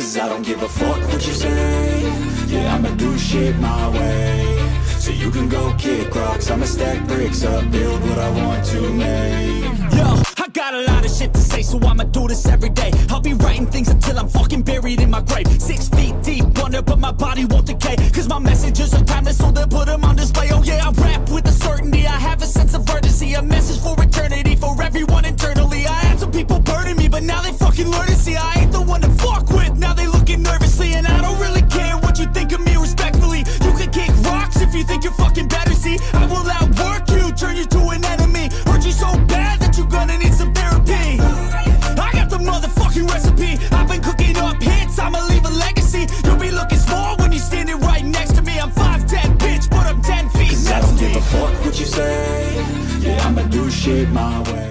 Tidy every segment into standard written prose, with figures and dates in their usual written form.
Cause I don't give a fuck what you say. Yeah, I'ma do shit my way. So you can go kick rocks, I'ma stack bricks up, build what I want to make. Yo, I got a lot of shit to say, so I'ma do this every day. I'll be writing things until I'm fucking buried in my grave. 6 feet deep under, but my body won't decay. Cause my messages are timeless, so they'll put them on display. Oh yeah, I rap with a certainty, I have a sense of urgency. A message for eternity, for everyone internally. I had some people burning me, but now they fucking learn to see I ain't the one to fuck with, now they looking nervously. And I don't really care what you think of me respectfully. You can kick rocks if you think you're fucking better, see. I will outwork you, turn you to an enemy. Hurt you so bad that you're gonna need some therapy. I got the motherfucking recipe. I've been cooking up hits, I'ma leave a legacy. You'll be looking small when you're standing right next to me. I'm 5'10", bitch, but I'm 10 feet. Cause I don't give a fuck what you say. Yeah, I'ma do shit my way.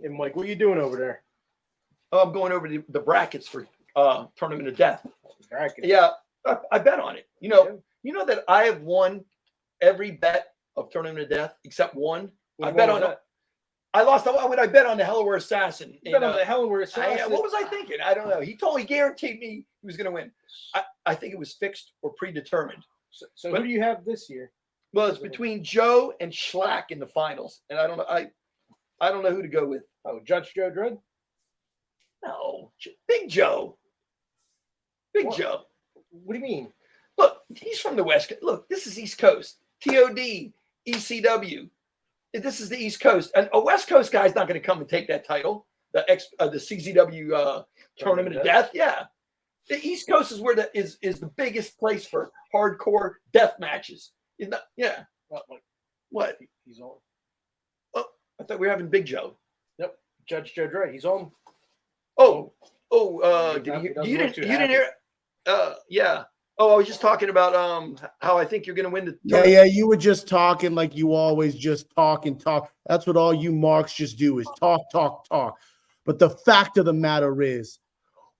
And Mike, what are you doing over there? Oh, I'm going over the brackets for Tournament of Death. Brackets. Yeah, I bet on it. You know that I have won every bet of Tournament of Death except one. I bet on it. I lost. I bet on the Hellaware Assassin. You bet on the Hellaware Assassin. What was I thinking? I don't know. He guaranteed me he was going to win. I think it was fixed or predetermined. So who do you have this year? Well, it's between Joe and Schlack in the finals, and I don't know. I don't know who to go with. Oh, Judge Joe Dredd? No, Big Joe. Big What? Joe. What do you mean? Look, he's from the West Coast. Look, this is East Coast. TOD, ECW. This is the East Coast. And a West Coast guy's not going to come and take that title. The CZW Tournament of Death. Yeah. The East Coast is where is the biggest place for hardcore death matches. Yeah. What? He's on. Oh, I thought we were having Big Joe. Yep. Judge Joe Dredd. He's on. You didn't hear? Yeah. Oh, I was just talking about how I think you're going to win the tournament. Yeah. You were just talking like you always just talk and talk. That's what all you marks just do is talk. But the fact of the matter is,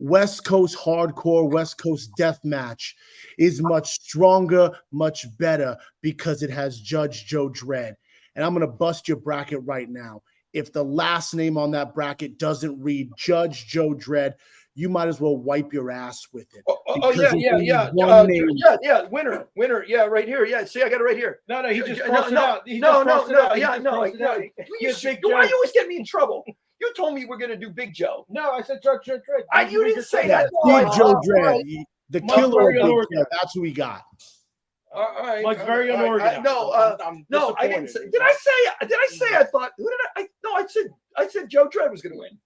West Coast hardcore, West Coast death match is much stronger, much better because it has Judge Joe Dredd. And I'm going to bust your bracket right now. If the last name on that bracket doesn't read Judge Joe Dredd, you might as well wipe your ass with it. Yeah. Winner. Yeah, right here. Yeah, see, I got it right here. No, he just crossed it out. Why you always get me in trouble? You told me we're going to do Big Joe. No, I said Judge Joe Dredd. You didn't say that. Big Joe Dredd, the killer of Big Joe. That's who we got. All right. Mike's very unorganized. No, I didn't say. Did I say? I thought. Who did I? No, I said Joe Dredd was going to win.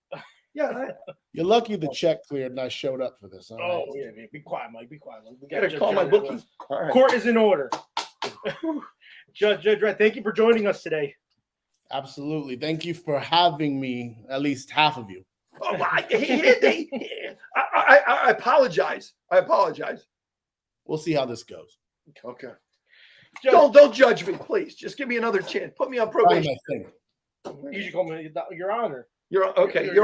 Yeah. You're lucky the check cleared and I showed up for this. Oh, yeah, man. Be quiet, Mike. Be quiet. We got to call my bookie. Right. Court is in order. Judge Dredd, thank you for joining us today. Absolutely. Thank you for having me, at least half of you. Oh, I apologize. We'll see how this goes. Okay. Don't judge me, please. Just give me another chance. Put me on probation. You should call me Your Honor. Your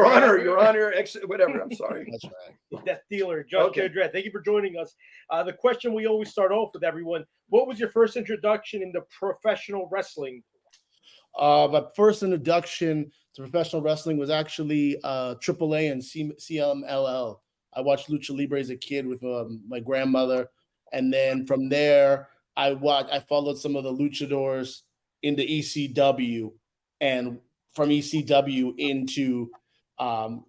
Honor, whatever. I'm sorry. That's right. Death dealer, Judge Joe Dredd. Thank you for joining us. The question we always start off with everyone: what was your first introduction into professional wrestling? My first introduction to professional wrestling was actually AAA and CMLL. I watched Lucha Libre as a kid with my grandmother, and then from there, I followed some of the luchadors into ECW, and from ECW into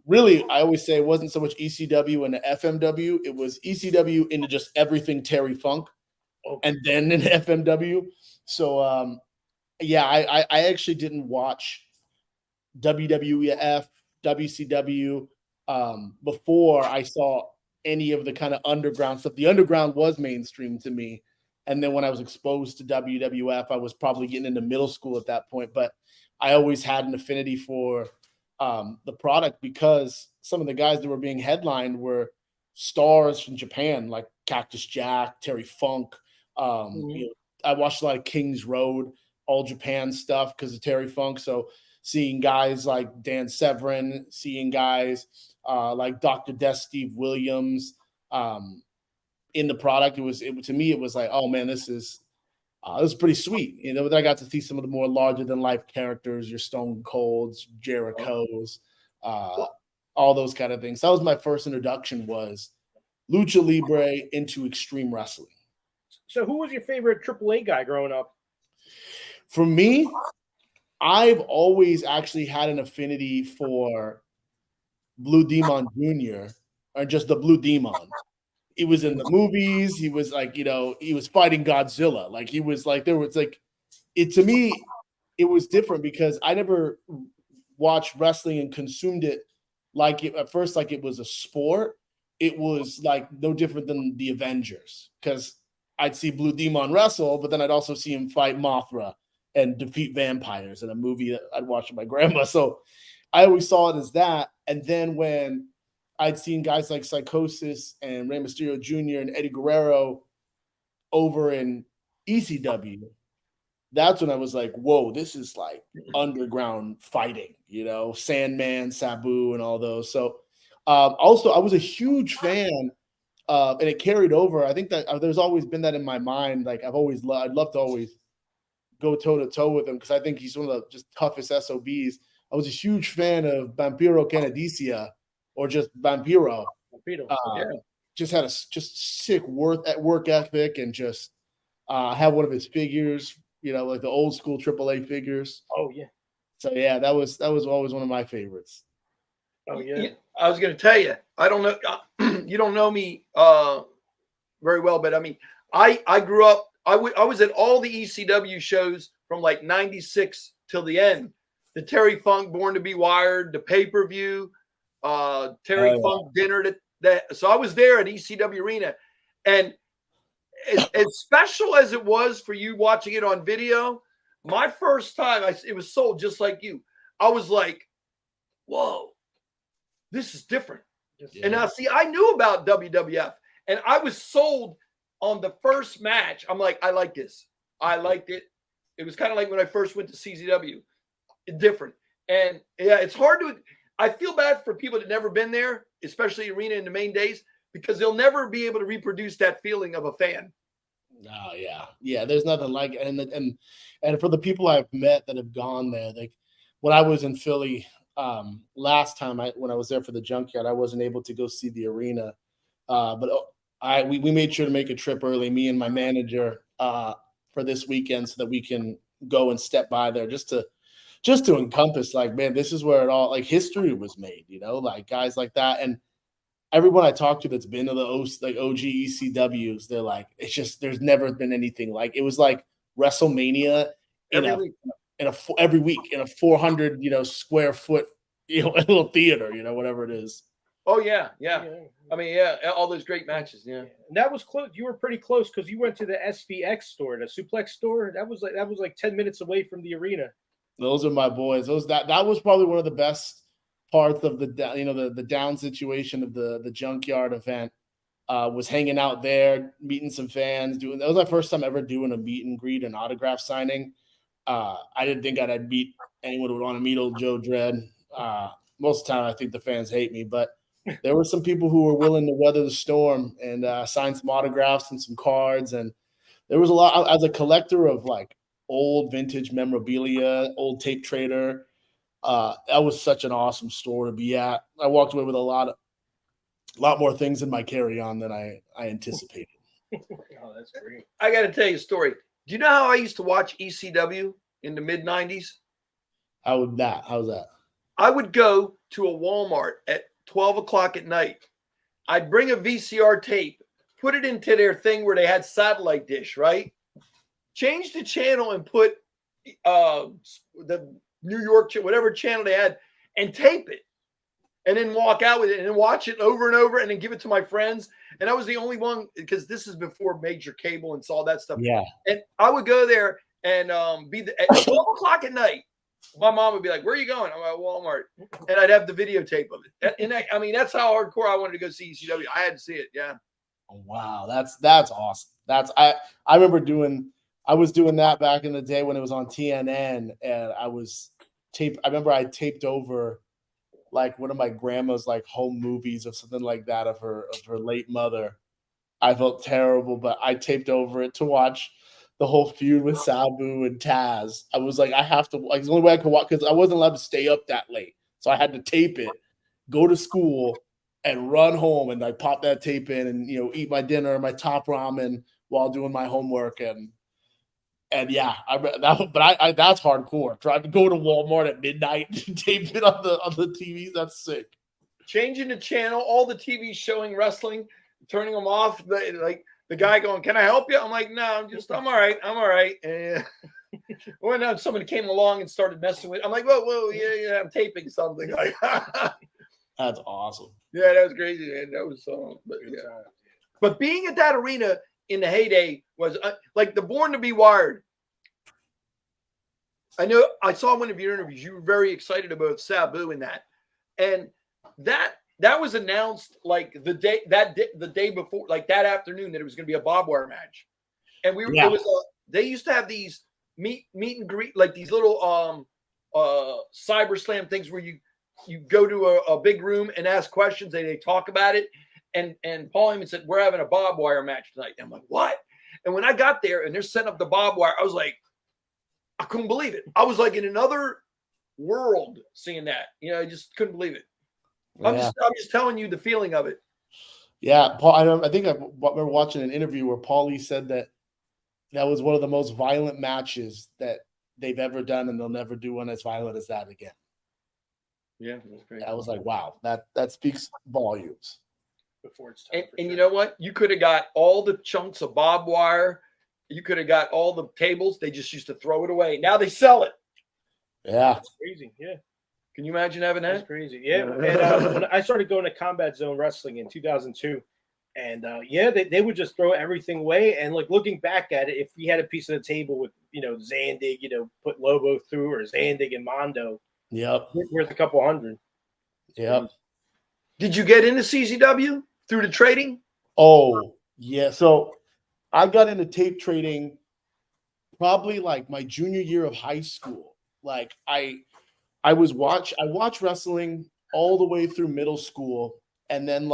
really, I always say it wasn't so much ECW and the FMW, it was ECW into just everything Terry Funk, and then in FMW. So I actually didn't watch WWF, WCW before I saw any of the kind of underground stuff. The underground was mainstream to me. And then when I was exposed to WWF, I was probably getting into middle school at that point. But I always had an affinity for the product because some of the guys that were being headlined were stars from Japan, like Cactus Jack, Terry Funk. I watched a lot of King's Road, All Japan stuff because of Terry Funk. So seeing guys like Dan Severn, seeing guys like Dr. Death, Steve Williams in the product, to me, it was like, oh man, this is pretty sweet. You know, I got to see some of the more larger than life characters, your Stone Colds, Jerichos. all those kind of things. That was my first introduction, was Lucha Libre into extreme wrestling. So who was your favorite AAA guy growing up? For me, I've always actually had an affinity for Blue Demon Jr. or just the Blue Demon. He was in the movies. He was like, he was fighting Godzilla. Like he was like, there was like, to me, it was different because I never watched wrestling and consumed it like it at first, like it was a sport. It was like no different than the Avengers, because I'd see Blue Demon wrestle, but then I'd also see him fight Mothra and defeat vampires in a movie that I'd watch with my grandma. So I always saw it as that. And then when I'd seen guys like Psychosis and Rey Mysterio Jr. and Eddie Guerrero over in ECW, that's when I was like, whoa, this is like underground fighting, Sandman, Sabu, and all those. So also, I was a huge fan, and it carried over. I think that there's always been that in my mind. Like I'd love to always go toe-to-toe with him, because I think he's one of the just toughest SOBs. I was a huge fan of Vampiro Canadicia, or just Vampiro. Just had a sick work ethic, and just had one of his figures, like the old school AAA figures. Oh yeah. So yeah, that was always one of my favorites. Oh yeah. I was going to tell you, I don't know, you don't know me very well, but I mean, I grew up. I was at all the ECW shows from like '96 till the end. The Terry Funk Born to Be Wired, the pay-per-view, Terry Funk dinner. So I was there at ECW Arena, and as special as it was for you watching it on video, my first time, it was sold just like you. I was like, whoa, this is different. Yeah. And now, see, I knew about WWF, and I was sold on the first match. I'm like, I like this. I liked it. It was kind of like when I first went to CZW. Different. And yeah, it's hard to, I feel bad for people that never been there, especially arena in the main days, because they'll never be able to reproduce that feeling of a fan. Oh yeah. There's nothing like it. And for the people I've met that have gone there, like when I was in Philly last time, when I was there for the Junkyard, I wasn't able to go see the arena, but we made sure to make a trip early, me and my manager, for this weekend, so that we can go and step by there just to encompass, like, man, this is where it all, like, history was made, like guys like that. And everyone I talked to that's been to the OG ECWs, they're like, it's just, there's never been anything like, it was like WrestleMania every week in a 400, square foot, little theater, whatever it is. Oh yeah. I mean, yeah, all those great matches. Yeah, and that was close. You were pretty close because you went to the SVX store, the Suplex store. That was like 10 minutes away from the arena. Those are my boys. That was probably one of the best parts of the down situation of the Junkyard event. Was hanging out there, meeting some fans. That was my first time ever doing a meet and greet and autograph signing. I didn't think I'd meet anyone who would want to meet old Joe Dredd. Most of the time, I think the fans hate me, but there were some people who were willing to weather the storm and sign some autographs and some cards. And there was a lot, as a collector of like old vintage memorabilia, old tape trader. That was such an awesome store to be at. I walked away with a lot more things in my carry-on than I anticipated. Oh, that's great. I got to tell you a story. Do you know how I used to watch ECW in the mid 90s? How's that? I would go to a Walmart at 12 o'clock at night. I'd bring a VCR tape, put it into their thing where they had satellite dish, right? Change the channel and put the New York, whatever channel they had, and tape it. And then walk out with it and watch it over and over and then give it to my friends. And I was the only one, because this is before major cable and all that stuff. Yeah. And I would go there and at 12 o'clock at night. My mom would be like, "Where are you going?" I'm at Walmart, and I'd have the videotape of it. And that's how hardcore I wanted to go see ECW. I had to see it. Yeah. Oh, wow, that's awesome. I was doing that back in the day when it was on TNN, and I remember I taped over like one of my grandma's like home movies or something like that of her late mother. I felt terrible, but I taped over it to watch the whole feud with Sabu and Taz. I was like, I have to, like, the only way I could watch, because I wasn't allowed to stay up that late. So I had to tape it go to school, and run home and like pop that tape in and eat my dinner, my top ramen while doing my homework and yeah, I that's hardcore. Trying to go to Walmart at midnight and tape it on the TVs. That's sick. Changing the channel, all the TVs showing wrestling, turning them off. Like the guy going, "Can I help you?" I'm like, "No, I'm all right. I'm all right." And when somebody came along and started messing with, I'm like, "Whoa, yeah, I'm taping something." Like, that's awesome. Yeah, that was crazy, man. That was but yeah. But being at that arena in the heyday was like the Born to Be Wired. I know I saw one of your interviews. You were very excited about Sabu in that, and that was announced like the day before, like that afternoon, that it was going to be a barbed wire match, and they used to have these meet and greet, like these little cyber slam things where you go to a big room and ask questions, and they talk about it. And Paul Heyman said, "We're having a barbed wire match tonight." And I'm like, "What?" And when I got there and they're setting up the barbed wire, I was like, I couldn't believe it. I was like in another world seeing that. I just couldn't believe it. I'm just telling you the feeling of it. Yeah, Paul. I think I remember watching an interview where Paulie said that was one of the most violent matches that they've ever done, and they'll never do one as violent as that again. Yeah, that's great. I was like, wow, that speaks volumes. Before it's time and you know what? You could have got all the chunks of barbed wire. You could have got all the tables. They just used to throw it away. Now they sell it. Yeah, that's crazy. Yeah. Can you imagine having that? That's crazy. Yeah. And when I started going to Combat Zone Wrestling in 2002, and they would just throw everything away. And like looking back at it, if we had a piece of the table with Zandig, put Lobo through, or Zandig and Mondo, yep, worth a couple hundred. Yep. Did you get into CZW through the trading? Oh yeah. So I got into tape trading probably like my junior year of high school. Like I watched wrestling all the way through middle school, and then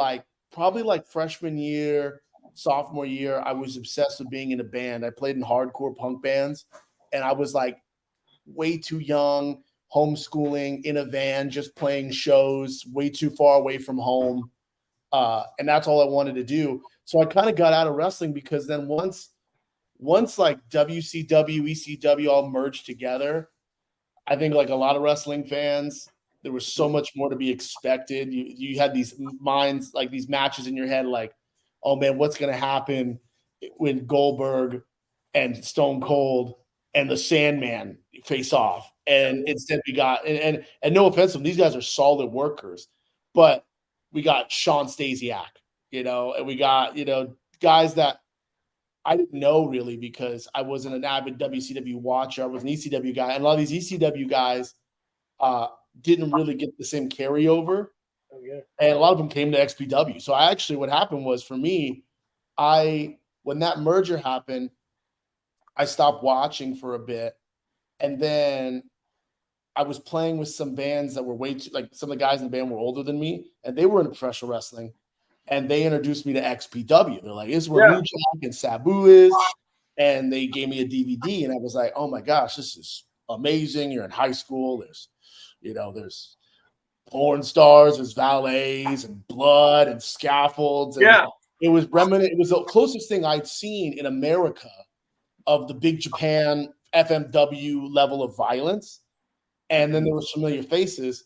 probably freshman year, sophomore year, I was obsessed with being in a band. I played in hardcore punk bands, and I was like way too young, homeschooling in a van, just playing shows, way too far away from home, and that's all I wanted to do. So I kind of got out of wrestling because then once like WCW, ECW all merged together, I think like a lot of wrestling fans, there was so much more to be expected. You had these minds, like these matches in your head, like, oh man, what's going to happen when Goldberg and Stone Cold and the Sandman face off? And instead we got, and no offense to them, these guys are solid workers, but we got Sean Stasiak, and we got, guys that I didn't know really because I wasn't an avid WCW watcher. I was an ECW guy. And a lot of these ECW guys didn't really get the same carryover. Oh, yeah. And a lot of them came to XPW. So what happened was for me, when that merger happened, I stopped watching for a bit. And then I was playing with some bands that were way too, like some of the guys in the band were older than me, and they were into professional wrestling. And they introduced me to XPW. They're like, "This is where New Jack and Sabu is." And they gave me a DVD, and I was like, "Oh my gosh, this is amazing!" You're in high school. There's porn stars, there's valets, and blood and scaffolds. And it was remnant. It was the closest thing I'd seen in America of the big Japan FMW level of violence. And then there were familiar faces,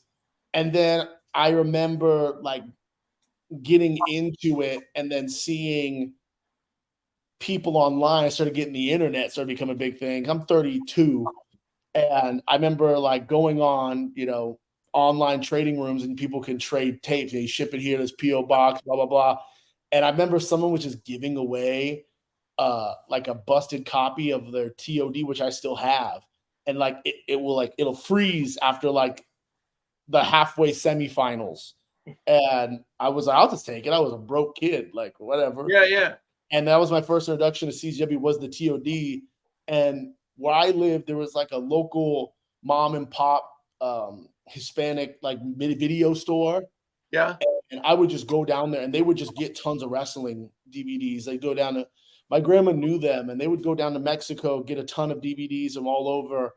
and then I remember like getting into it and then seeing people online. I started getting the internet, started becoming a big thing. I'm 32, and I remember like going on, online trading rooms, and people can trade tapes. They ship it here, this PO box, blah blah blah. And I remember someone was just giving away like a busted copy of their TOD, which I still have, and like it'll freeze after like the halfway semifinals. And I was like, I'll just take it. I was a broke kid, like whatever. Yeah. And that was my first introduction to CZW, was the TOD. And where I lived, there was like a local mom and pop Hispanic like video store. Yeah. And I would just go down there, and they would just get tons of wrestling DVDs. They go down to, my grandma knew them, and they would go down to Mexico, get a ton of DVDs from all over.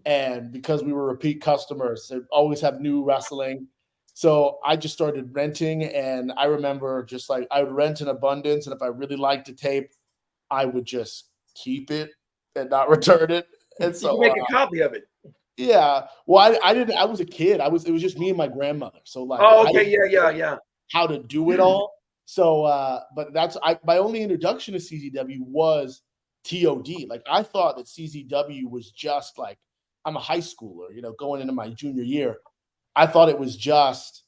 And because we were repeat customers, they'd always have new wrestling. So I just started renting, and I remember just like I would rent in abundance, and if I really liked the tape, I would just keep it and not return it. And You so can make a copy of it. yeah, well, I didn't. I was a kid. It was just me and my grandmother. So like, Oh, I okay. didn't Yeah, know yeah. how to do it all. So, but my only introduction to CZW was TOD. Like I thought that CZW was just like I'm a high schooler, going into my junior year. I thought it was just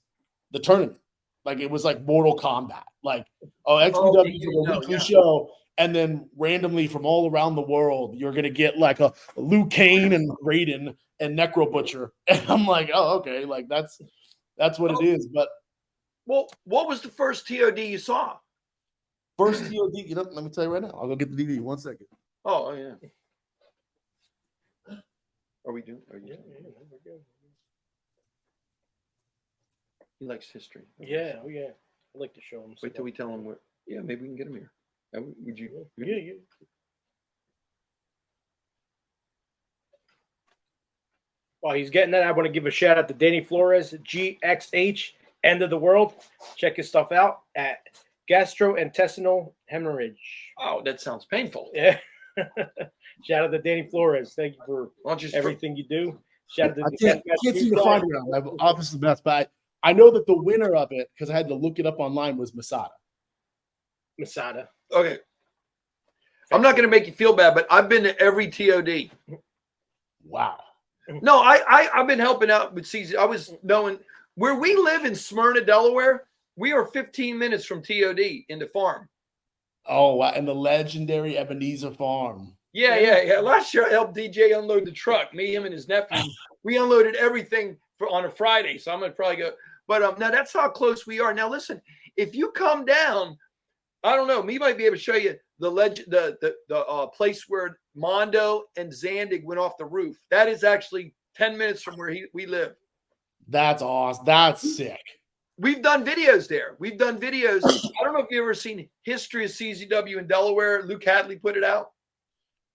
the tournament. Like it was like Mortal Kombat. Like, XPW Okay, is you a know, weekly yeah. show, and then randomly from all around the world, you're gonna get like a Liu Kane and Raiden and Necro Butcher, and I'm like, oh, okay, like that's what it is. But Well, what was the first TOD you saw? first TOD, let me tell you right now. I'll go get the DVD. 1 second. Oh, yeah. Are we doing? Are you? Yeah. He likes history. Yeah, oh yeah. I'd like to show him. Wait till we tell him where. Yeah, maybe we can get him here. Would you? Yeah. While he's getting that, I want to give a shout out to Danny Flores, GXH, End of the World. Check his stuff out at Gastrointestinal Hemorrhage. Oh, that sounds painful. Yeah. Shout out to Danny Flores. Thank you for Why don't you everything you do. Shout out to I the can't seem to find it around. My office is the best, but I know that the winner of it, because I had to look it up online, was Masada. Masada. Okay. I'm not going to make you feel bad, but I've been to every TOD. Wow. No, I've been helping out with CZ. I was knowing where we live in Smyrna, Delaware. We are 15 minutes from TOD in the farm. Oh, wow. And the legendary Ebenezer Farm. Yeah. Last year I helped DJ unload the truck. Me, him, and his nephew. We unloaded everything on a Friday, so I'm gonna probably go. But now that's how close we are. Now listen, if you come down, I don't know. Me might be able to show you the place where Mondo and Zandig went off the roof. That is actually 10 minutes from where we live. That's awesome. That's sick. We've done videos there. I don't know if you've ever seen History of CZW in Delaware. Luke Hadley put it out.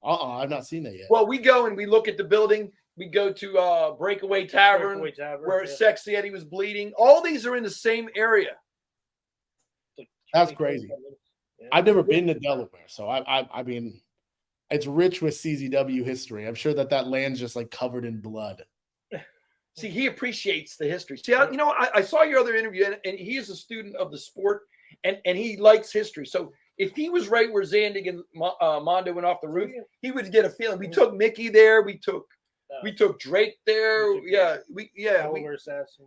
I've not seen that yet. Well, we go and we look at the building. We go to Breakaway Tavern, where Sexy Eddie was bleeding. All these are in the same area. That's crazy. Yeah. I've never been to Delaware, so I mean, it's rich with CZW history. I'm sure that land's just like covered in blood. See, he appreciates the history. See, I saw your other interview, and he is a student of the sport, and he likes history. So if he was right where Zandig and Mondo went off the roof, he would get a feeling. We took Mickey there. We took Drake there.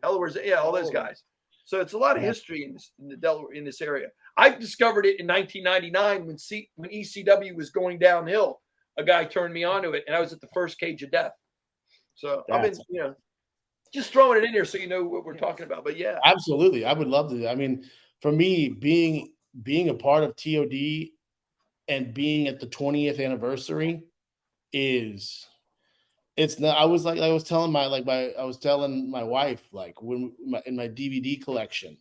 All those guys. So it's a lot of history in this area. I discovered it in 1999 when ECW was going downhill. A guy turned me onto it, and I was at the first Cage of Death. So I've been, just throwing it in there so you know what we're talking about. But yeah, absolutely, I would love to. I mean, for me, being a part of TOD and being at the 20th anniversary it's not. I was telling my wife, like when in my DVD collection,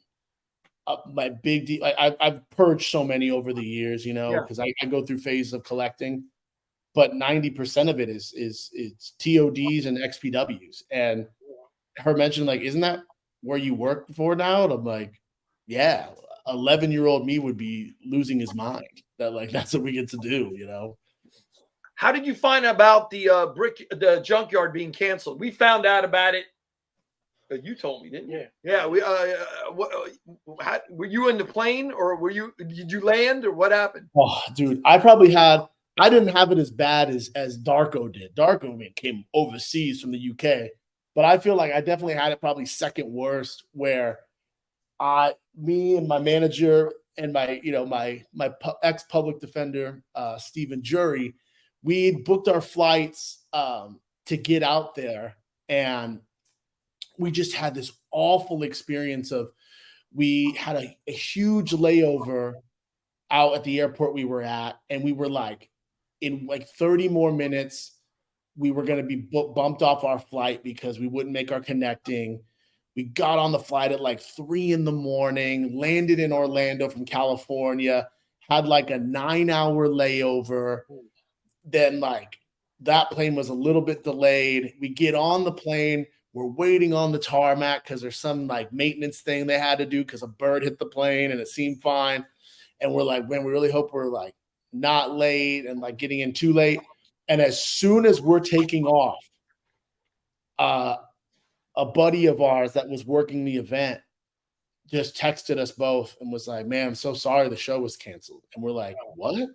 my big I've purged so many over the years, because I go through phases of collecting, but 90% of it is TODs and XPWs. And her mentioned, like, isn't that where you worked before now? And I'm like, yeah, 11-year-old me would be losing his mind that like that's what we get to do. How did you find about the junkyard being canceled? We found out about it. You told me, didn't you? Yeah. We were you in the plane, or did you land, or what happened? Oh, dude, I didn't have it as bad as Darko did. Darko came overseas from the UK, but I feel like I definitely had it probably second worst, where me and my manager and my ex-public defender, Stephen Jury, we booked our flights to get out there, and we just had this awful experience of we had a huge layover out at the airport we were at, and we were like, in like 30 more minutes, we were going to be bumped off our flight because we wouldn't make our connecting. We got on the flight at like 3 a.m, landed in Orlando from California, had like a 9-hour layover. Then like that plane was a little bit delayed. We get on the plane. We're waiting on the tarmac because there's some like maintenance thing they had to do because a bird hit the plane and it seemed fine. And we're like, man, we really hope we're like not late and like getting in too late. And as soon as we're taking off, a buddy of ours that was working the event just texted us both and was like, man, I'm so sorry the show was canceled. And we're like, what?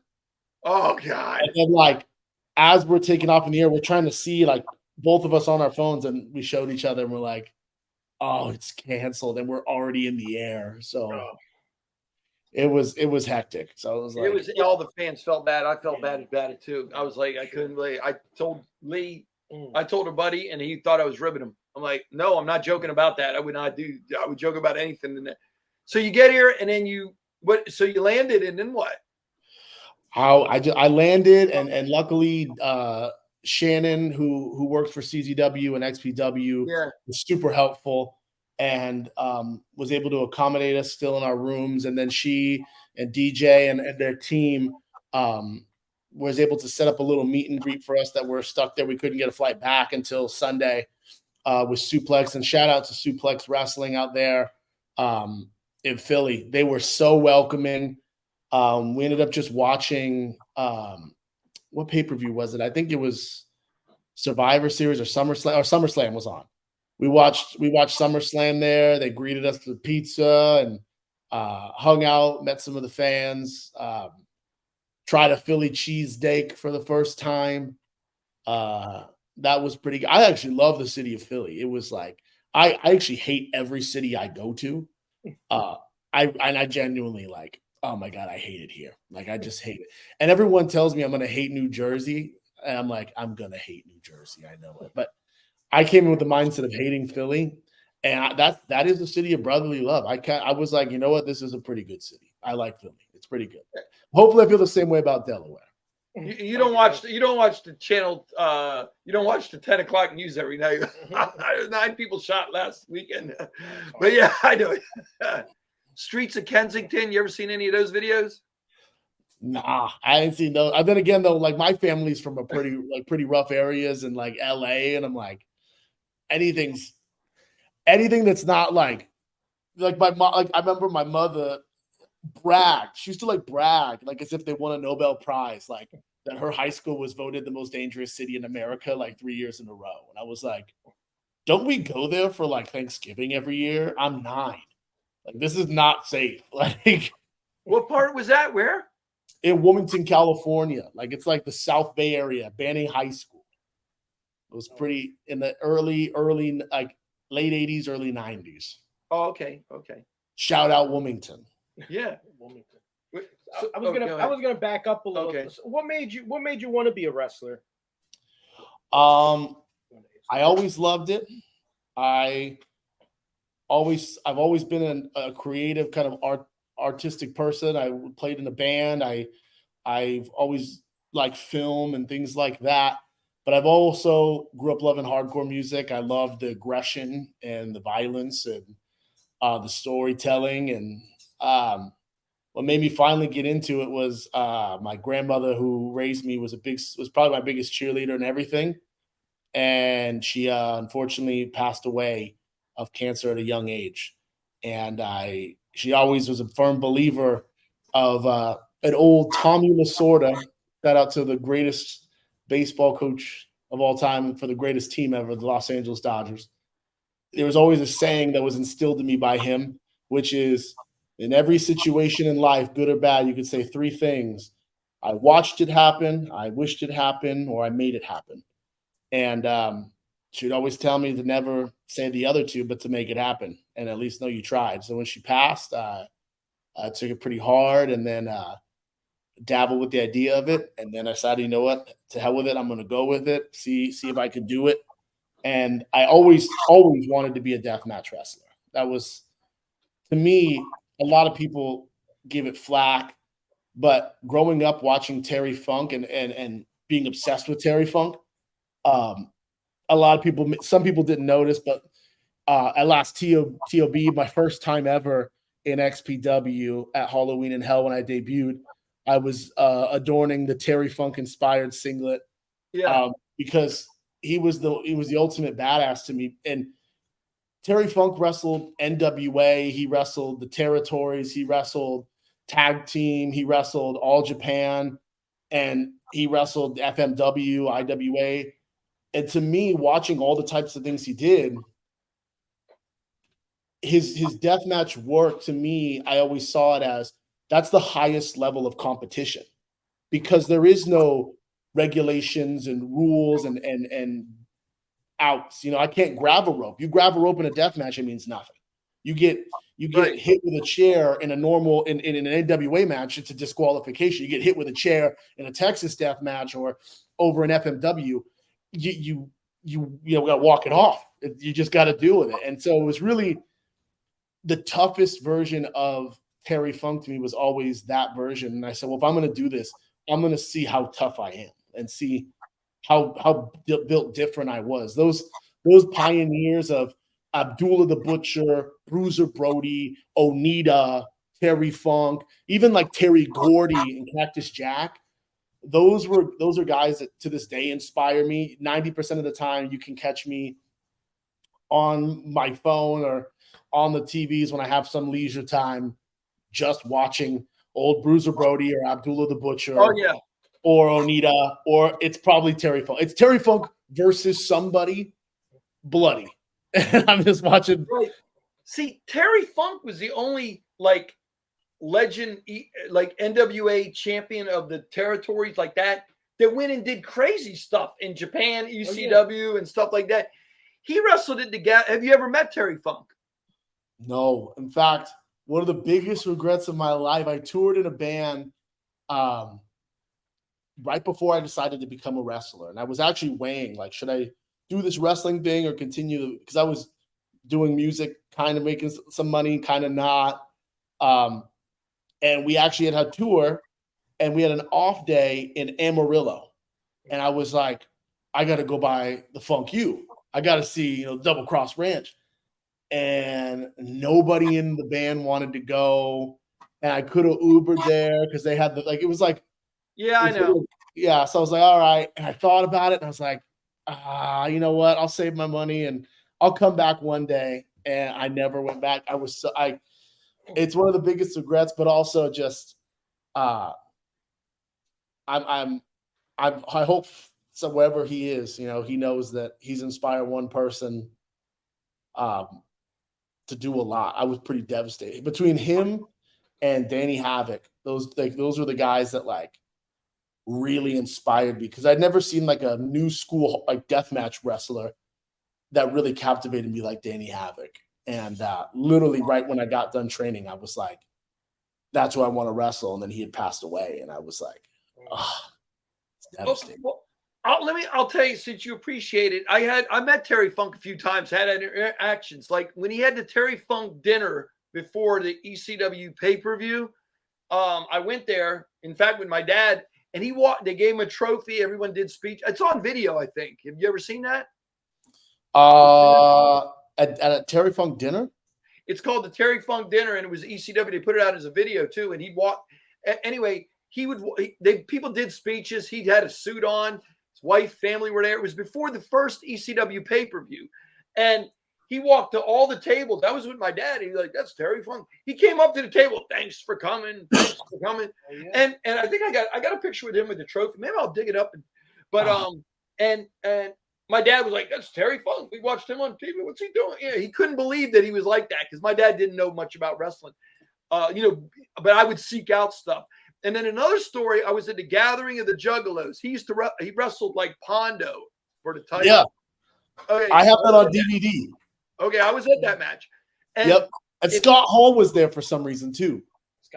Oh God. And then like as we're taking off in the air, we're trying to see like both of us on our phones, and we showed each other and we're like, oh, it's canceled, and we're already in the air. So it was hectic. So it was like, it was all the fans felt bad. I felt bad about it too. I was like, I couldn't believe. I told Lee, I told her buddy, and he thought I was ribbing him. I'm like, no, I'm not joking about that. I would not do. I would joke about anything than that. So you get here, and then so you landed, and then what? I landed, and luckily Shannon, who works for CZW and XPW, was super helpful and was able to accommodate us still in our rooms. And then she and DJ and their team was able to set up a little meet and greet for us that were stuck there. We couldn't get a flight back until Sunday with Suplex. And shout out to Suplex Wrestling out there in Philly. They were so welcoming. We ended up just watching what pay-per-view was it? I think it was Survivor Series or SummerSlam, or SummerSlam was on. We watched SummerSlam there. They greeted us with pizza and hung out, met some of the fans, tried a Philly cheesesteak for the first time. That was pretty good. I actually love the city of Philly. It was like I actually hate every city I go to. I genuinely like, oh my God, I hate it here. Like, I just hate it. And everyone tells me I'm going to hate New Jersey. And I'm like, I'm going to hate New Jersey. I know it. But I came in with the mindset of hating Philly. And that is a city of brotherly love. I was like, you know what? This is a pretty good city. I like Philly. It's pretty good. Hopefully I feel the same way about Delaware. You don't watch the channel. You don't watch the 10 o'clock news every night. 9 people shot last weekend. But yeah, I know it. Streets of Kensington. You ever seen any of those videos? Nah, I ain't seen those. And then again, though, like my family's from a pretty rough areas in like LA, and I'm like, anything that's not like my mom. Like I remember my mother bragged. She used to like brag, like as if they won a Nobel Prize, like that her high school was voted the most dangerous city in America like 3 years in a row. And I was like, don't we go there for like Thanksgiving every year? I'm 9. Like, this is not safe. Like, what part was that? Where? In Wilmington, California. Like, it's like the South Bay area, Banning High School. It was pretty in the early, like late 80s, early 90s. Oh, okay. Shout out Wilmington. Yeah, Wilmington. So, I was gonna back up a little. Okay. So what made you want to be a wrestler? I always loved it. I've always been a creative kind of artistic person. I played in a band. I've always liked film and things like that. But I've also grew up loving hardcore music. I loved the aggression and the violence and the storytelling. And what made me finally get into it was my grandmother, who raised me, was probably my biggest cheerleader and everything. And she unfortunately passed away of cancer at a young age. And she always was a firm believer of an old Tommy Lasorda. Shout out to the greatest baseball coach of all time for the greatest team ever, the Los Angeles Dodgers. There was always a saying that was instilled in me by him, which is, in every situation in life, good or bad, you could say 3 things. I watched it happen, I wished it happened, or I made it happen. And she'd always tell me to never say the other 2, but to make it happen and at least know you tried. So when she passed, I took it pretty hard and then dabbled with the idea of it. And then I decided, you know what, to hell with it. I'm going to go with it, see if I could do it. And I always wanted to be a deathmatch wrestler. That was, to me, a lot of people give it flack, but growing up watching Terry Funk and being obsessed with Terry Funk, a lot of people, some people didn't notice, but at last TOB, my first time ever in XPW at Halloween in Hell when I debuted, I was adorning the Terry Funk inspired singlet. Yeah. Because he was the ultimate badass to me. And Terry Funk wrestled NWA. He wrestled the territories. He wrestled tag team. He wrestled All Japan, and he wrestled FMW, IWA. And to me, watching all the types of things he did, his deathmatch work, to me, I always saw it as that's the highest level of competition, because there is no regulations and rules and outs. I can't grab a rope. You grab a rope in a deathmatch, it means nothing. You get Right. hit with a chair in a normal in an NWA match, it's a disqualification. You get hit with a chair in a Texas death match or over an FMW, you got to walk it off. You just got to deal with it. And so it was really the toughest version of Terry Funk to me was always that version. And I said, well, if I'm going to do this, I'm going to see how tough I am and see how built different I was. Those pioneers of Abdullah the Butcher, Bruiser Brody, Onita, Terry Funk, even like Terry Gordy and Cactus Jack. Those are guys that to this day inspire me. 90% of the time you can catch me on my phone or on the TVs when I have some leisure time, just watching old Bruiser Brody or Abdullah the Butcher. Oh yeah. Or Onita, or it's probably Terry Funk. It's Terry Funk versus somebody bloody. And I'm just watching. Right. See, Terry Funk was the only like legend, like NWA champion of the territories like that went and did crazy stuff in Japan, ECW, and stuff like that. He wrestled it together. Have you ever met Terry Funk? No. In fact, one of the biggest regrets of my life, I toured in a band right before I decided to become a wrestler. And I was actually weighing, like, should I do this wrestling thing or continue? Because I was doing music, kind of making some money, kind of not. And we actually had a tour, and we had an off day in Amarillo. And I was like, I got to go by the Funk U. I got to see, Double Cross Ranch. And nobody in the band wanted to go. And I could have Ubered there because they had it was like, yeah, I know. Yeah. So I was like, all right. And I thought about it, and I was like, you know what? I'll save my money and I'll come back one day. And I never went back. It's one of the biggest regrets, but also just, I hope so wherever he is, he knows that he's inspired one person, to do a lot. I was pretty devastated between him and Danny Havoc. Those were the guys that really inspired me, because I'd never seen a new school deathmatch wrestler that really captivated me like Danny Havoc. And literally right when I got done training, I was like, that's who I want to wrestle. And then he had passed away, and I was like, it's devastating. Well, I'll tell you, since you appreciate it, I met Terry Funk a few times, had interactions. Like when he had the Terry Funk dinner before the ECW pay-per-view, I went there. In fact, with my dad, and they gave him a trophy. Everyone did speech. It's on video, I think. Have you ever seen that? At a Terry Funk dinner? It's called the Terry Funk dinner, and it was ECW. They put it out as a video too. And he'd walk. Anyway, people did speeches. He had a suit on. His wife, family were there. It was before the first ECW pay-per-view, and he walked to all the tables. I was with my dad. He's like, "That's Terry Funk." He came up to the table. Thanks for coming. Thanks for coming. Oh, yeah. And I think I got a picture with him with the trophy. Maybe I'll dig it up. And my dad was like, "That's Terry Funk. We watched him on TV. What's he doing?" Yeah, he couldn't believe that he was like that, because my dad didn't know much about wrestling. But I would seek out stuff. And then another story, I was at the Gathering of the Juggalos. He wrestled like Pondo for the title. Yeah. Okay, I have that on DVD. Okay, I was at that match. And yep. And Scott Hall was there for some reason too.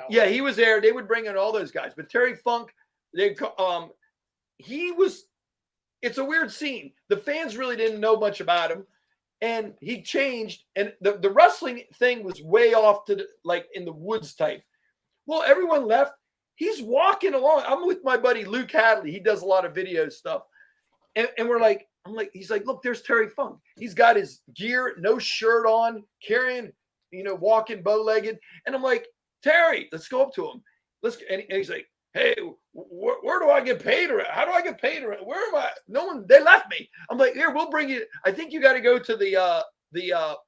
Yeah, he was there. They would bring in all those guys. But Terry Funk, it's a weird scene. The fans really didn't know much about him. And he changed. And the wrestling thing was way off to in the woods type. Well, everyone left. He's walking along. I'm with my buddy Luke Hadley. He does a lot of video stuff. And he's like, look, there's Terry Funk. He's got his gear, no shirt on, carrying, walking bow-legged. And I'm like, Terry, let's go up to him. And he's like, hey, where do I get paid? How do I get paid? Where am I? No one. They left me. I'm like, here, we'll bring you. I think you got to go to the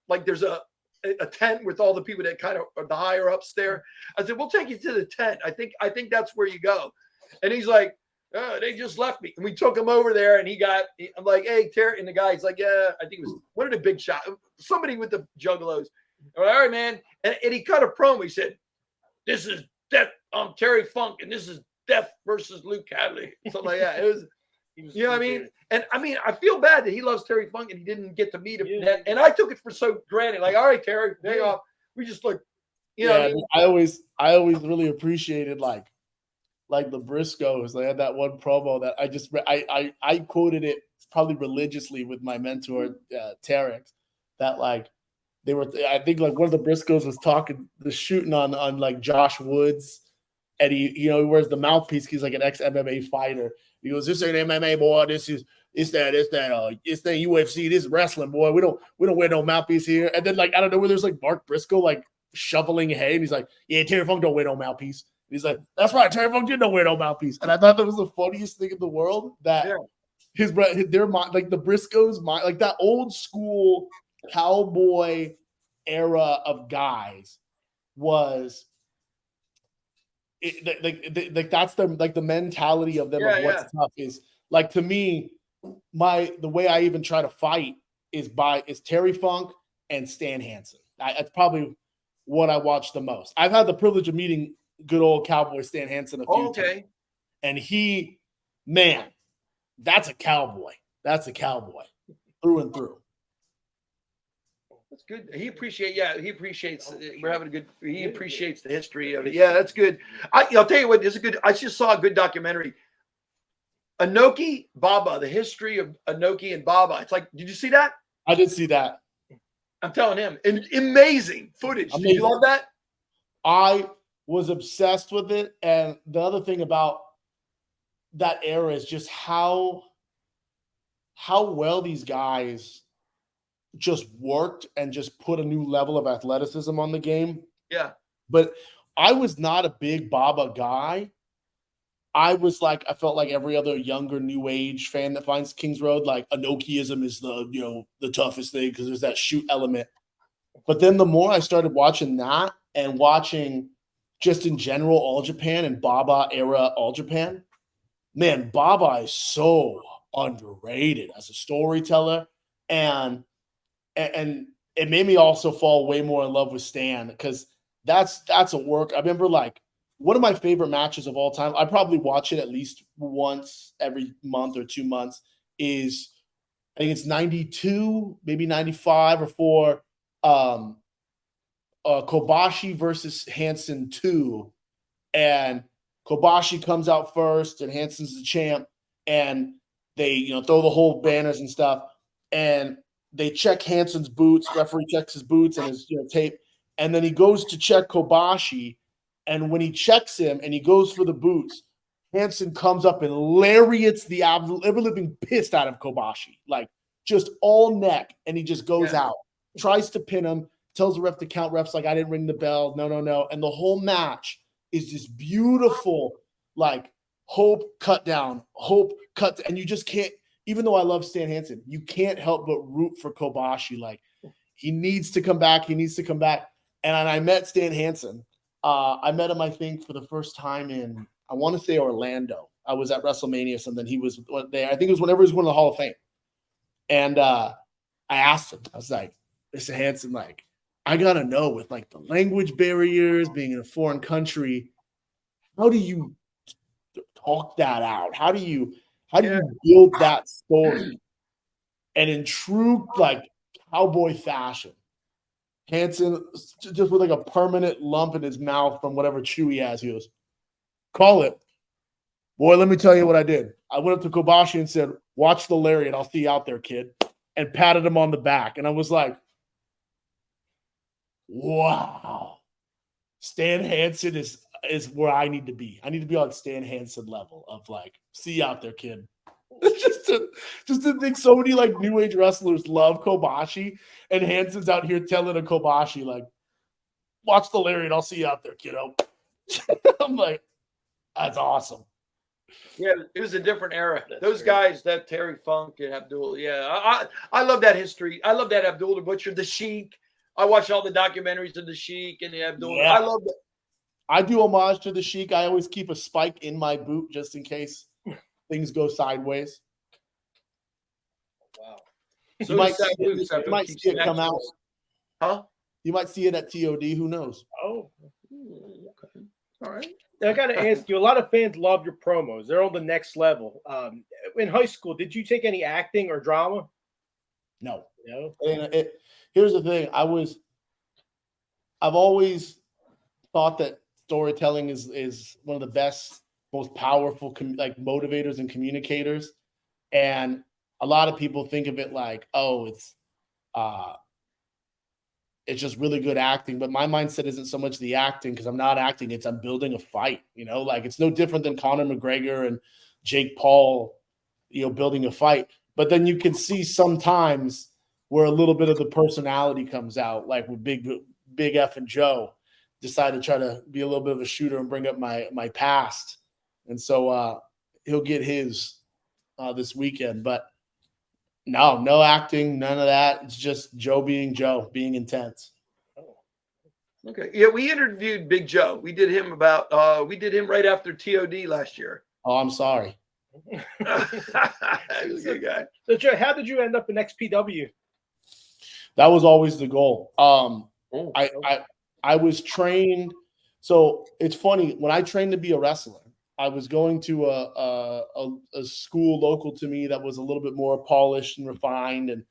like there's a tent with all the people that kind of are the higher ups there. I said, we'll take you to the tent. I think that's where you go. And he's like, oh, they just left me. And we took him over there, and I'm like, hey, Terry. And the guy's like, yeah, I think it was one of the big shots, somebody with the juggalos. I'm like, all right, man. And he cut a promo. He said, this is Death. I'm Terry Funk, and this is Death versus Luke Cadley. Something like that. It was, you know what I mean? And I mean, I feel bad that he loves Terry Funk and he didn't get to meet him. Yeah. And I took it for so granted. Like, all right, Terry, day off. We just look, you know what I mean? I always really appreciated like the Briscoes. They had that one promo that I quoted it probably religiously with my mentor Tarek, that like they were, I think like one of the Briscoes was shooting on like Josh Woods, and he wears the mouthpiece. He's like an ex-MMA fighter. He goes, this ain't MMA, boy. It's that UFC. This is wrestling, boy. We don't wear no mouthpiece here. And then like I don't know where there's like Mark Briscoe like shoveling hay, and he's like, yeah, Terry Funk don't wear no mouthpiece. And he's like, that's right, Terry Funk didn't wear no mouthpiece. And I thought that was the funniest thing in the world, that their mind, like the Briscoes mind, like that old school cowboy era of guys was. Like that's the mentality of them of what's tough is like. To me, the way I even try to fight is Terry Funk and Stan Hansen. That's probably what I watch the most. I've had the privilege of meeting good old cowboy Stan Hansen a few times, and that's a cowboy. That's a cowboy through and through. That's good. He appreciates. We're having a good. He appreciates the history of it. Yeah, that's good. I'll tell you what. This is good. I just saw a good documentary. Inoki Baba, the history of Inoki and Baba. It's like, did you see that? I did see that. I'm telling him, amazing footage. Amazing. Did you love that? I was obsessed with it, and the other thing about that era is just how well these guys just worked and just put a new level of athleticism on the game. Yeah. But I was not a big Baba guy. I felt like every other younger new age fan that finds Kings Road, like Inokiism is the toughest thing because there's that shoot element. But then the more I started watching that and watching just in general All Japan and Baba era All Japan, man, Baba is so underrated as a storyteller. And it made me also fall way more in love with Stan, because that's a work. I remember like one of my favorite matches of all time, I probably watch it at least once every month or 2 months, is I think it's 92, maybe 95 or 4, Kobashi versus Hansen 2. And Kobashi comes out first and Hansen's the champ, and they throw the whole banners and stuff, and they check Hansen's boots. Referee checks his boots and his tape, and then he goes to check Kobashi. And when he checks him and he goes for the boots, Hansen comes up and lariats the ever-living pissed out of Kobashi, like just all neck, and he just goes out, tries to pin him, tells the ref to count. Ref's like, I didn't ring the bell. No. And the whole match is this beautiful, like, hope cut down, and you just can't. Even though I love Stan Hansen, you can't help but root for Kobashi. Like, he needs to come back. And I met Stan Hansen. I met him, I think, for the first time in, I want to say, Orlando. I was at WrestleMania, so then he was there. I think it was whenever he was going to the Hall of Fame. And I asked him, I was like, Mr. Hansen, like, I got to know, with like the language barriers, being in a foreign country, how do you talk that out? How do you build that story? And in true like cowboy fashion, Hansen, just with like a permanent lump in his mouth from whatever chew he has, he goes, call it. Boy, let me tell you what I did. I went up to Kobashi and said, watch the lariat. I'll see you out there, kid. And patted him on the back. And I was like, wow. Stan Hansen is where I need to be. I need to be on Stan Hansen level of like, see you out there, kid. Just to think so many like new age wrestlers love Kobashi, and Hansen's out here telling a Kobashi like, watch the lariat, I'll see you out there, kiddo. I'm like, that's awesome. Yeah, it was a different era. That's Those true. guys, that Terry Funk and Abdul. Yeah, I love that history. I love that Abdul the Butcher, the Sheik. I watch all the documentaries of the Sheik and the Abdul. Yeah. I love that. I do homage to the Sheik. I always keep a spike in my boot just in case things go sideways. Wow. So You might, you might see it come out. Huh? You might see it at TOD. Who knows? Oh, Okay. All right. I got to ask you. A lot of fans love your promos. They're on the next level. In high school, did you take any acting or drama? No. No. And here's the thing. I've always thought that storytelling is one of the best, most powerful motivators and communicators. And a lot of people think of it like, oh, it's just really good acting. But my mindset isn't so much the acting, because I'm not acting. I'm building a fight, like it's no different than Conor McGregor and Jake Paul, building a fight. But then you can see sometimes where a little bit of the personality comes out, like with Big F and Joe decided to try to be a little bit of a shooter and bring up my past. And so he'll get his this weekend. But no acting, none of that. It's just Joe, being intense. Okay. Yeah, we interviewed Big Joe. We did him right after TOD last year. Oh, I'm sorry. He was a good guy. So, Joe, how did you end up in XPW? That was always the goal. I was trained. So it's funny, when I trained to be a wrestler, I was going to a school local to me that was a little bit more polished and refined, and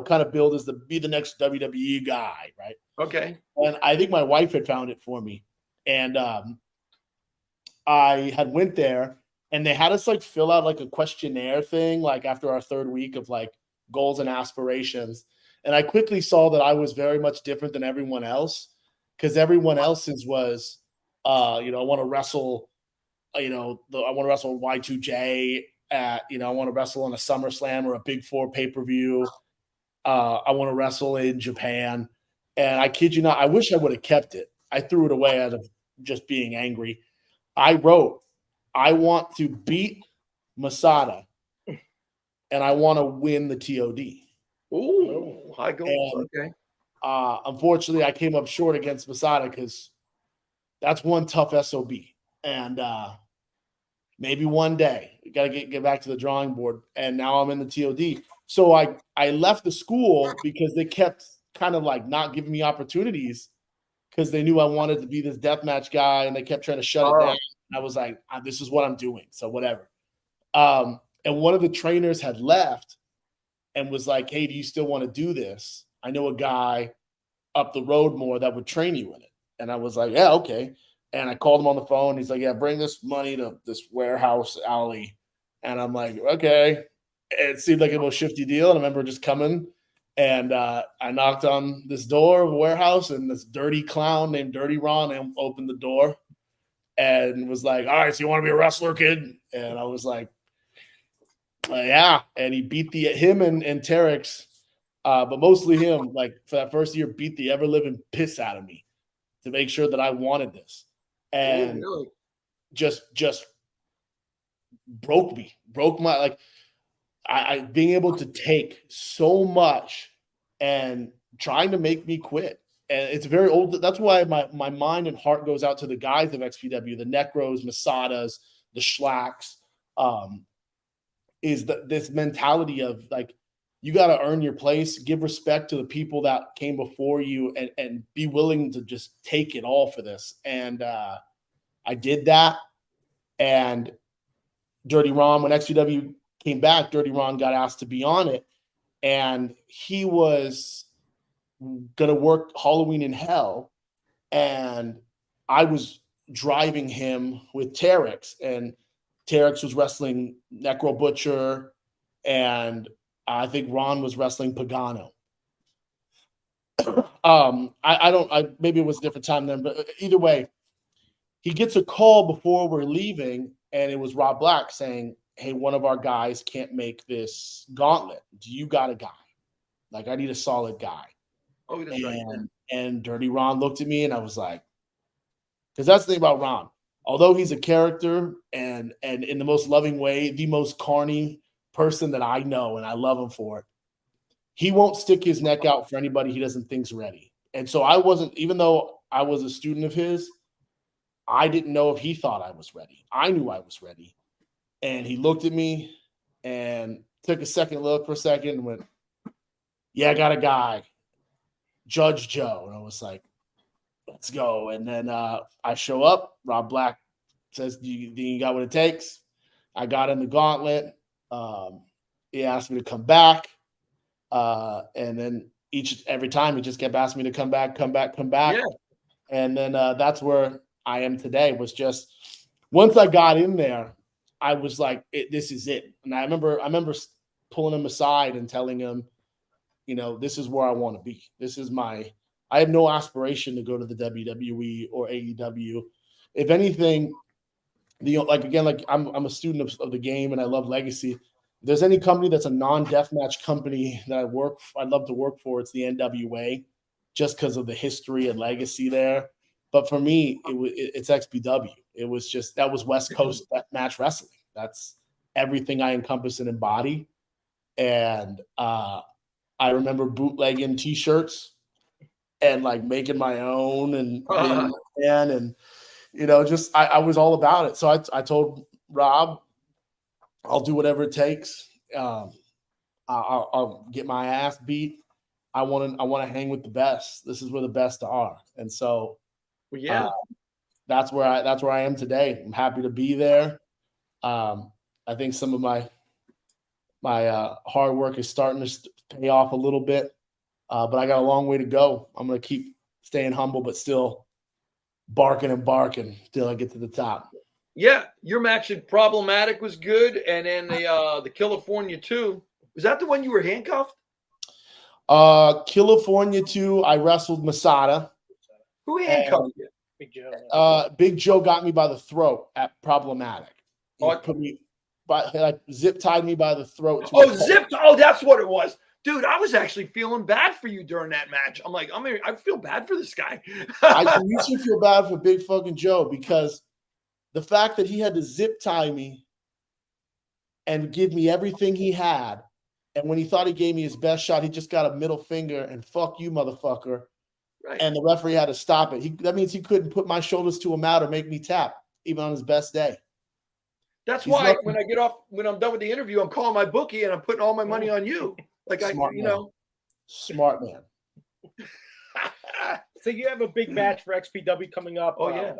kind of billed as be the next WWE guy, right? Okay. And I think my wife had found it for me, and I had went there, and they had us fill out a questionnaire thing, after our third week of goals and aspirations. And I quickly saw that I was very much different than everyone else, because everyone else's was, I want to wrestle. I want to wrestle Y2J at, I want to wrestle on a SummerSlam or a Big Four pay-per-view. I want to wrestle in Japan. And I kid you not, I wish I would have kept it. I threw it away out of just being angry. I wrote, I want to beat Masada and I want to win the TOD. Ooh, high goals. Okay. Unfortunately, I came up short against Masada because that's one tough SOB. And maybe one day we got to get back to the drawing board. And now I'm in the TOD. So I left the school because they kept kind of not giving me opportunities, because they knew I wanted to be this deathmatch guy, and they kept trying to shut it down. And I was like, this is what I'm doing. So whatever. And one of the trainers had left and was like, hey, do you still want to do this? I know a guy up the road more that would train you in it. And I was like, yeah, okay. And I called him on the phone. He's like, yeah, bring this money to this warehouse alley. And I'm like, okay. It seemed like a most shifty deal. And I remember just coming, and I knocked on this door of a warehouse, and this dirty clown named Dirty Ron opened the door and was like, all right, so you want to be a wrestler, kid? And I was like, yeah. And he beat him and Terex, but mostly him, for that first year, beat the ever-living piss out of me to make sure that I wanted this. And really? just broke my I being able to take so much and trying to make me quit. And it's very old. That's why my mind and heart goes out to the guys of XPW, the Necros, Masadas, the Schlacks, is this mentality of you got to earn your place, give respect to the people that came before you, and be willing to just take it all for this. And I did that. And Dirty Ron, when XPW came back, Dirty Ron got asked to be on it. And he was going to work Halloween in Hell. And I was driving him with Terex. And Terex was wrestling Necro Butcher. And I think Ron was wrestling Pagano. Maybe it was a different time then, but either way, he gets a call before we're leaving, and it was Rob Black saying, hey, one of our guys can't make this gauntlet. Do you got a guy? I need a solid guy. Oh, that's right. And Dirty Ron looked at me, and I was like, because that's the thing about Ron. although he's a character and in the most loving way, the most carny person that I know, and I love him for it, he won't stick his neck out for anybody he doesn't think's ready. And so I wasn't, even though I was a student of his, I didn't know if he thought I was ready. I knew I was ready. And he looked at me and took a second look for a second and went, yeah, I got a guy, Judge Joe. And I was like, let's go. And then I show up. Rob Black says, do you got what it takes? I got in the gauntlet. He asked me to come back. And then every time he just kept asking me to come back. Yeah. And then that's where I am today. Was just once I got in there, I was like, this is it. And I remember pulling him aside and telling him, this is where I want to be. I have no aspiration to go to the WWE or AEW. If anything, I'm a student of the game and I love legacy. If there's any company that's a non-deathmatch company that I'd love to work for, it's the NWA, just because of the history and legacy there. But for me, it's XPW. That was West Coast deathmatch wrestling. That's everything I encompass and embody. And I remember bootlegging T-shirts and like making my own and I was all about it. So I told Rob, I'll do whatever it takes. I'll get my ass beat. I want to hang with the best. This is where the best are. And so, that's where I am today. I'm happy to be there. I think some of my hard work is starting to pay off a little bit, but I got a long way to go. I'm going to keep staying humble, but still barking till I get to the top. Yeah, your match at Problematic was good, and then the California 2. Was that the one you were handcuffed? California 2, I wrestled Masada. Who handcuffed you? Big Joe. Big Joe got me by the throat at Problematic. He put me zip tied me by the throat. That's what it was. Dude, I was actually feeling bad for you during that match. I'm like, I feel bad for this guy. I usually feel bad for Big fucking Joe because the fact that he had to zip tie me and give me everything he had, and when he thought he gave me his best shot, he just got a middle finger and fuck you, motherfucker. Right. And the referee had to stop it. That means he couldn't put my shoulders to him out or make me tap, even on his best day. That's why when I'm done with the interview, I'm calling my bookie and I'm putting all my money on you. Like Smart man. So you have a big match for XPW coming up. Oh yeah.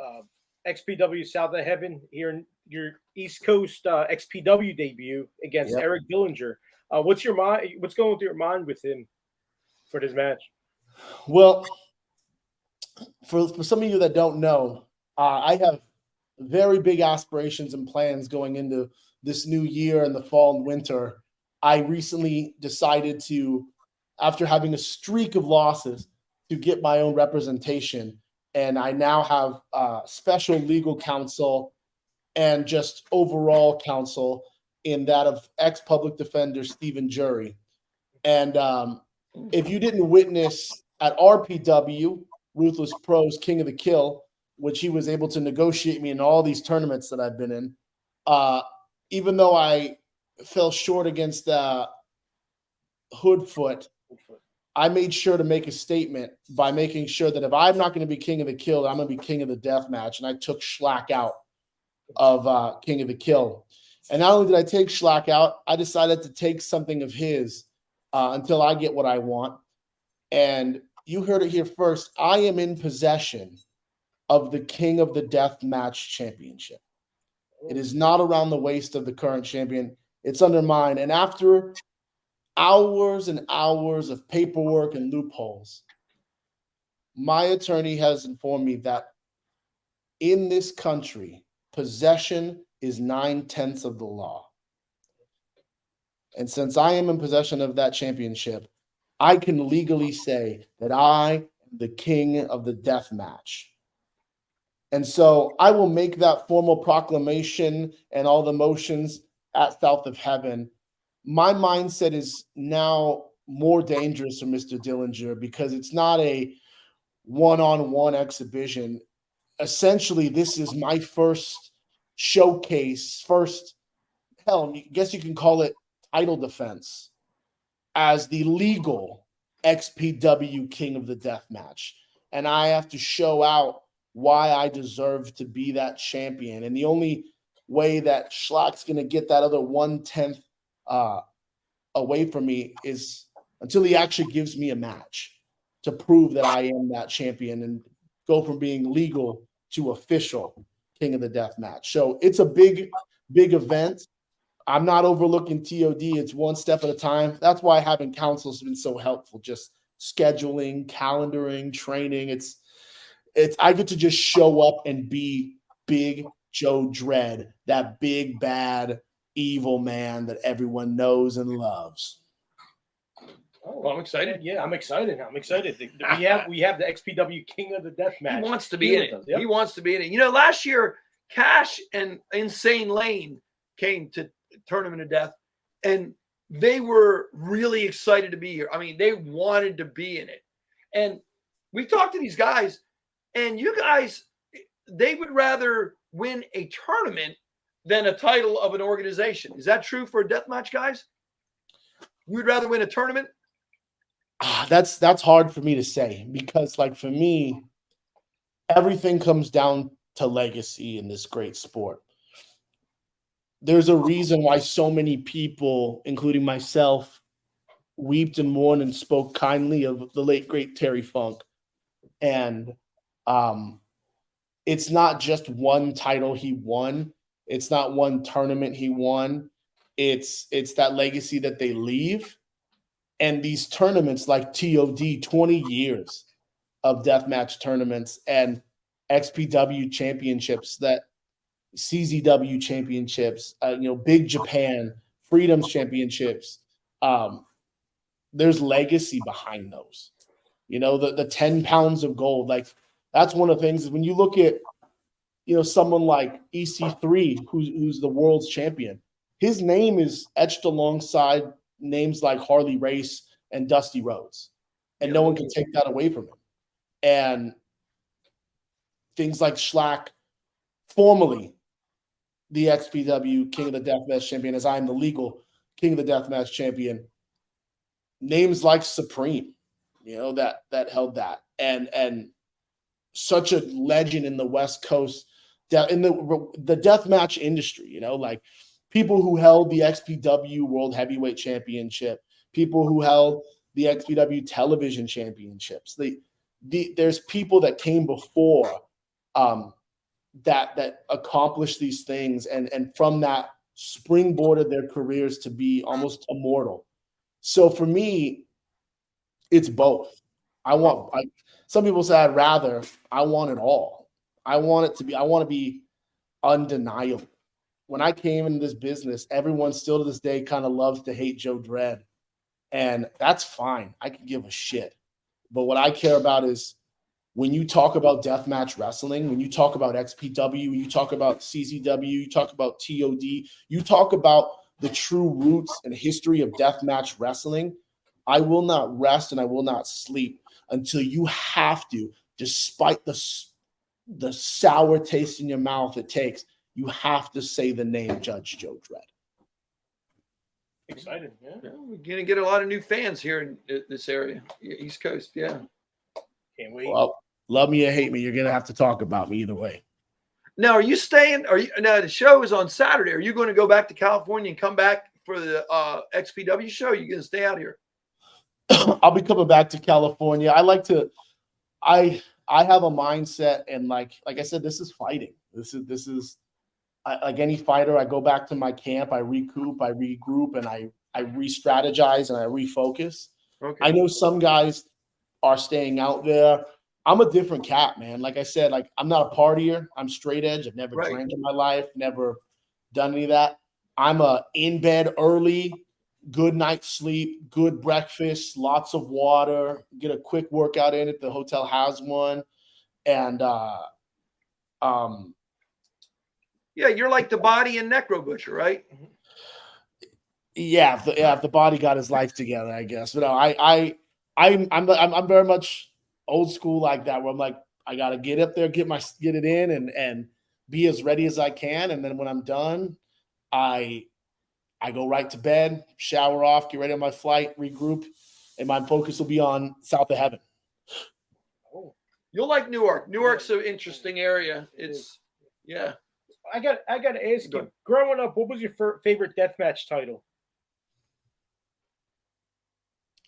XPW South of Heaven here in your East Coast XPW debut against Eric Dillinger. What's going through your mind with him for this match? Well, for some of you that don't know, I have very big aspirations and plans going into this new year in the fall and winter. I recently decided to, after having a streak of losses, to get my own representation. And I now have special legal counsel and just overall counsel in that of ex-public defender Stephen Jury. And if you didn't witness at RPW, Ruthless Pros King of the Kill, which he was able to negotiate me in all these tournaments that I've been in, even though I fell short against Hoodfoot, I made sure to make a statement by making sure that if I'm not going to be King of the Kill, I'm going to be King of the Death Match. And I took Schlack out of King of the Kill. And not only did I take Schlack out, I decided to take something of his until I get what I want. And you heard it here first. I am in possession of the King of the Death Match Championship. It is not around the waist of the current champion. It's under mine. And after hours and hours of paperwork and loopholes, my attorney has informed me that in this country, possession is 9/10 of the law. And since I am in possession of that championship, I can legally say that I am the king of the death match. And so I will make that formal proclamation and all the motions at South of Heaven. My mindset is now more dangerous for Mr. Dillinger because it's not a one-on-one exhibition. essentially this is my first showcase, hell, I guess you can call it title defense as the legal XPW King of the Death Match. And I have to show out why I deserve to be that champion. And the only way that Schlack's going to get that other 1/10 away from me is until he actually gives me a match to prove that I am that champion and go from being legal to official King of the Death Match. So it's a big event. I'm not overlooking TOD. It's one step at a time. That's why having counsel has been so helpful. Just scheduling, calendaring, training. I get to just show up and be Big Joe Dredd, that big, bad, evil man that everyone knows and loves. Oh, well, I'm excited. Yeah, I'm excited. We have the XPW King of the Death Match. He wants to be in it. Yep. He wants to be in it. You know, last year, Cash and Insane Lane came to Tournament of Death, and they were really excited to be here. I mean, they wanted to be in it. And we talked to these guys, and you guys, they would rather win a tournament than a title of an organization. Is that true for a deathmatch, guys? You'd rather win a tournament? That's hard for me to say because, like, for me, everything comes down to legacy in this great sport. There's a reason why so many people, including myself, wept and mourned and spoke kindly of the late, great Terry Funk. And it's not just one title he won. It's not one tournament he won. It's that legacy that they leave. And these tournaments like TOD, 20 years of deathmatch tournaments and XPW championships, that CZW championships, Big Japan, Freedoms championships. There's legacy behind those. The 10 pounds of gold. Like, that's one of the things when you look at, someone like EC3, who's the world's champion, his name is etched alongside names like Harley Race and Dusty Rhodes, and no one can take that away from him. And things like Schlack, formerly the XPW King of the Deathmatch champion, as I am the legal King of the Deathmatch champion. Names like Supreme, that held that, and such a legend in the West Coast, in the deathmatch industry. Like people who held the XPW World Heavyweight Championship, people who held the XPW Television Championships. There's people that came before that accomplished these things, and from that springboarded their careers to be almost immortal. So for me, it's both. Some people say I'd rather. I want it all. I want to be undeniable. When I came into this business, everyone still to this day kind of loves to hate Joe Dredd. And that's fine. I can give a shit. But what I care about is when you talk about deathmatch wrestling, when you talk about XPW, when you talk about CZW, you talk about TOD, you talk about the true roots and history of deathmatch wrestling, I will not rest and I will not sleep until you have to, despite the sour taste in your mouth it takes, you have to say the name Judge Joe Dredd. Excited, yeah. We're gonna get a lot of new fans here in this area, East Coast. Yeah, can't wait. Well, love me or hate me, you're gonna have to talk about me either way. Now, are you staying? Now the show is on Saturday? Are you going to go back to California and come back for the XPW show? Or are you going to stay out here? I'll be coming back to California. I have a mindset, and like I said, this is fighting. This is like any fighter. I go back to my camp, I recoup, I regroup, and I re-strategize and I refocus. Okay. I know some guys are staying out there. I'm a different cat, man. Like I said, like I'm not a partier. I'm straight edge. I've never drank in my life, never done any of that. I'm a in bed early, good night's sleep, good breakfast, lots of water, get a quick workout in if the hotel has one. And yeah, you're like the body in Necro Butcher, right? Yeah, if the body got his life together, I guess. But no, I'm very much old school like that, where I'm like, I gotta get up there, get it in, and be as ready as I can. And then when I'm done, I go right to bed, shower off, get ready on my flight, regroup, and my focus will be on South of Heaven. Oh, You'll like Newark. Newark's an interesting area. It's yeah. I got to ask you. Growing up, what was your favorite deathmatch title?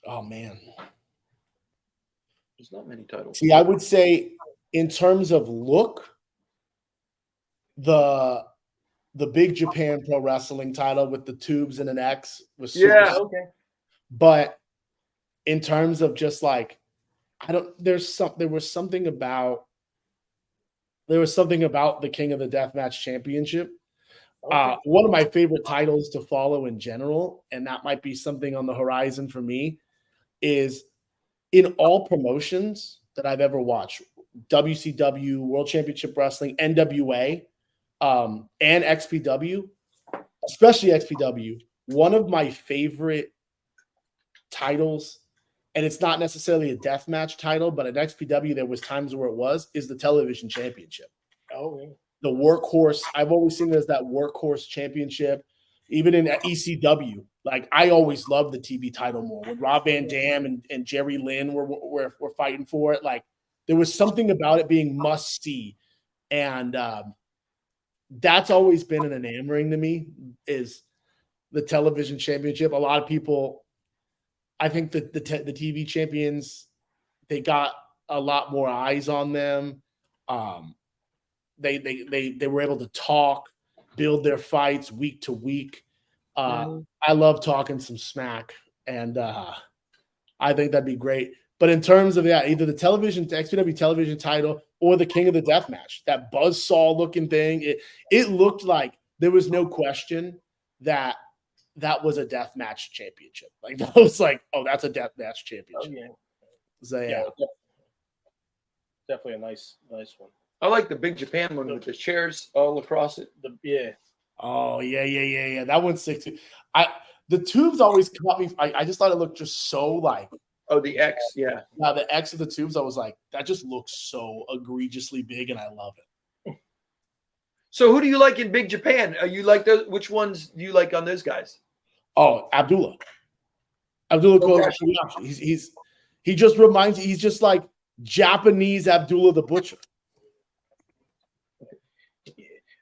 Oh man, There's not many titles. see, I would say in terms of look, the Big Japan Pro Wrestling title with the tubes and an X was super Yeah. sick. Okay. But in terms of just like, there was something about the King of the Deathmatch Championship. Okay. One of my favorite titles to follow in general, and that might be something on the horizon for me, is in all promotions that I've ever watched, WCW, World Championship Wrestling, NWA, and XPW, especially XPW, one of my favorite titles, and it's not necessarily a deathmatch title, but at XPW there was times where is the television championship. Oh, yeah. The workhorse, I've always seen it as that workhorse championship. Even in ECW, like I always loved the TV title more. When Rob Van Dam and Jerry Lynn were fighting for it, like there was something about it being must see, and that's always been an enamoring to me, is the television championship. A lot of people, I think that the TV champions, they got a lot more eyes on them. They were able to talk, build their fights week to week. I love talking some smack, and I think that'd be great. But in terms of either the XPW television title or the King of the Deathmatch, that buzzsaw looking thing, it looked like there was no question that was a deathmatch championship. Like that was like, oh, that's a deathmatch championship. Oh, yeah. So, Yeah. Definitely a nice one. I like the Big Japan one with the chairs all across it. Oh yeah. That one's sick too. The tubes always caught me. I just thought it looked just so like. Oh, the X, yeah. Now the X of the tubes, I was like, that just looks so egregiously big, and I love it. So who do you like in Big Japan? Are you like those? Which ones do you like on those guys? Oh, Abdullah Kobayashi. He just reminds you. He's just like Japanese Abdullah the Butcher.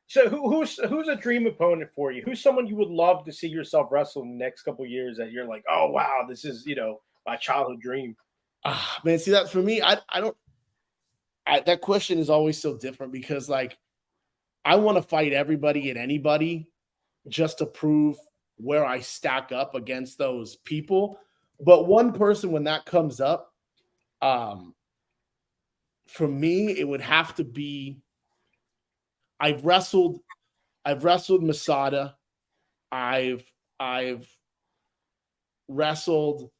So who's a dream opponent for you? Who's someone you would love to see yourself wrestle in the next couple of years that you're like, oh wow, this is my childhood dream? Man, see that for me, I don't. That question is always so different because like I want to fight everybody and anybody just to prove where I stack up against those people. But one person, when that comes up, for me, it would have to be. I've wrestled Masada. I've wrestled.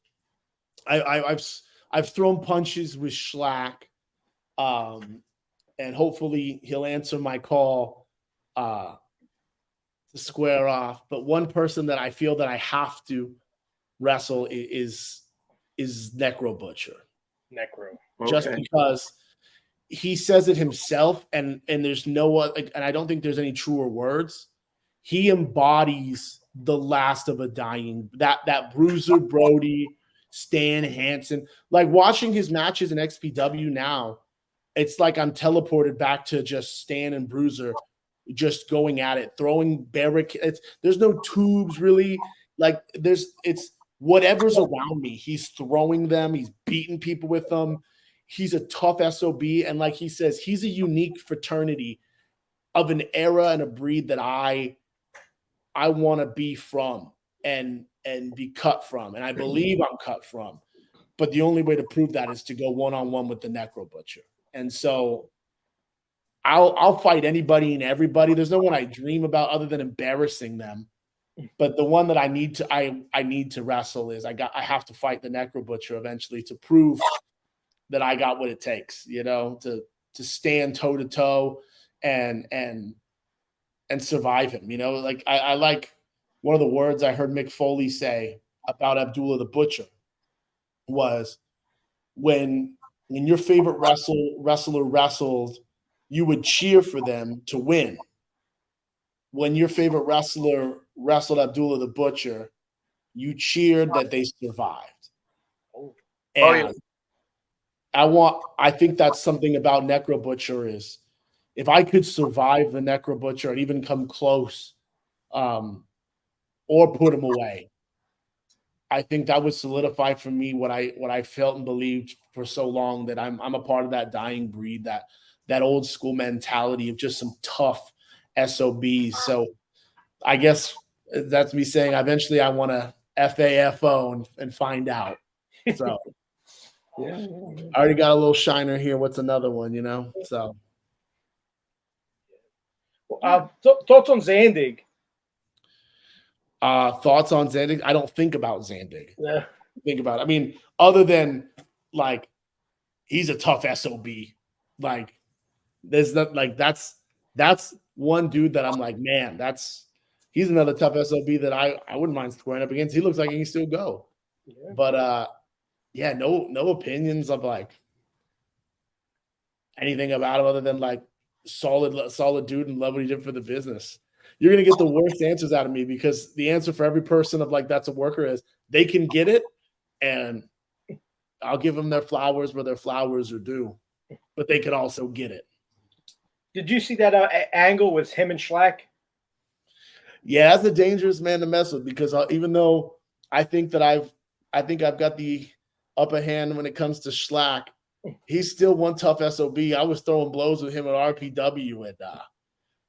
I've thrown punches with Schlack, and hopefully he'll answer my call to square off. But one person that I feel that I have to wrestle is Necro Butcher. Just because he says it himself, and there's no and I don't think there's any truer words. He embodies the last of a dying, that Bruiser Brody, Stan Hansen. Like watching his matches in XPW now, it's like I'm teleported back to just Stan and Bruiser just going at it, throwing barricades. There's no tubes really. Like it's whatever's around me. He's throwing them. He's beating people with them. He's a tough SOB. And like he says, he's a unique fraternity of an era and a breed that I want to be from and be cut from. And I believe I'm cut from. But the only way to prove that is to go one-on-one with the Necro Butcher. And so I'll fight anybody and everybody. There's no one I dream about other than embarrassing them. But the one that I need to wrestle is I have to fight the Necro Butcher eventually to prove that I got what it takes, to stand toe to toe and survive him. Like I like one of the words I heard Mick Foley say about Abdullah the Butcher was when when your favorite wrestler wrestled, you would cheer for them to win. When your favorite wrestler wrestled Abdullah the Butcher, you cheered that they survived. And I think that's something about Necro Butcher is if I could survive the Necro Butcher and even come close, or put him away, I think that would solidify for me what I felt and believed for so long, that I'm a part of that dying breed, that old school mentality of just some tough SOBs. So I guess that's me saying eventually I want to FAFO and find out. So I already got a little shiner here. What's another one, So thoughts on Zandig? Thoughts on Zandig? I don't think about Zandig. Yeah. Think about it. I mean, other than like he's a tough SOB. Like there's not like that's one dude that I'm like, man, he's another tough SOB that I wouldn't mind squaring up against. He looks like he can still go. Yeah. But yeah, no opinions of like anything about him other than like solid dude and love what he did for the business. You're gonna get the worst answers out of me because the answer for every person of like that's a worker is they can get it, and I'll give them their flowers where their flowers are due, but they can also get it. Did you see that angle with him and Schlack? Yeah, that's a dangerous man to mess with because even though I think I've got the upper hand when it comes to Schlack, he's still one tough SOB. I was throwing blows with him at RPW, and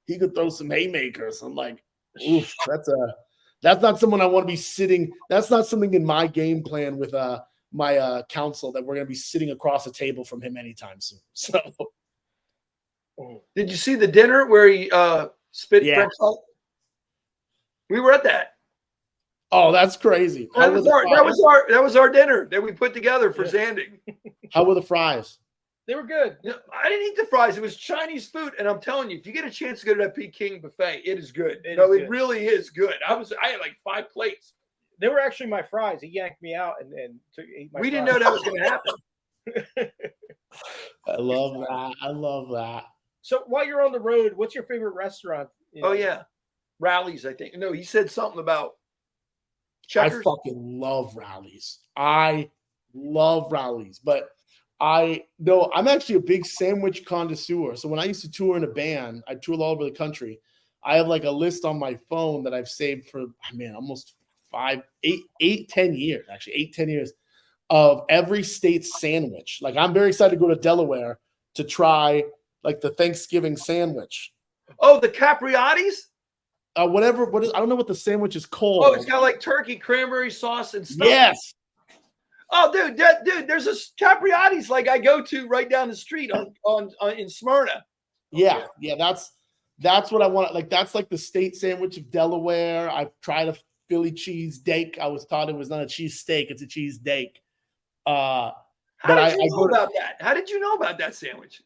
he could throw some haymakers. I'm like, oof, that's not someone I want to be sitting. That's not something in my game plan with my counsel that we're going to be sitting across the table from him anytime soon. So, did you see the dinner where he spit French salt? We were at that. Oh, that's crazy. That was our dinner that we put together for Zandig. How were the fries? They were good. I didn't eat the fries. It was Chinese food, and I'm telling you, if you get a chance to go to that Peking buffet, it is good. It really is good. I had like 5 plates. They were actually my fries. He yanked me out and ate my fries. We didn't know that was going to happen. I love that. So while you're on the road, what's your favorite restaurant? Oh yeah, Rallies. I think. No, he said something about Checkers. I fucking love Rallies. I love Rallies, but I'm actually a big sandwich connoisseur. So when I used to tour in a band, I toured all over the country. I have like a list on my phone that I've saved for, almost 10 years, actually 8-10 years of every state's sandwich. Like I'm very excited to go to Delaware to try like the Thanksgiving sandwich. Oh, the Capriotti's? I don't know what the sandwich is called. Oh, it's got like turkey, cranberry sauce, and stuff. Yes. Oh, dude, there's a Capriotti's like I go to right down the street on in Smyrna. Yeah, that's what I want. Like that's like the state sandwich of Delaware. I've tried a Philly cheese steak. I was taught it was not a cheese steak; it's a cheese steak. How did you know about that? How did you know about that sandwich?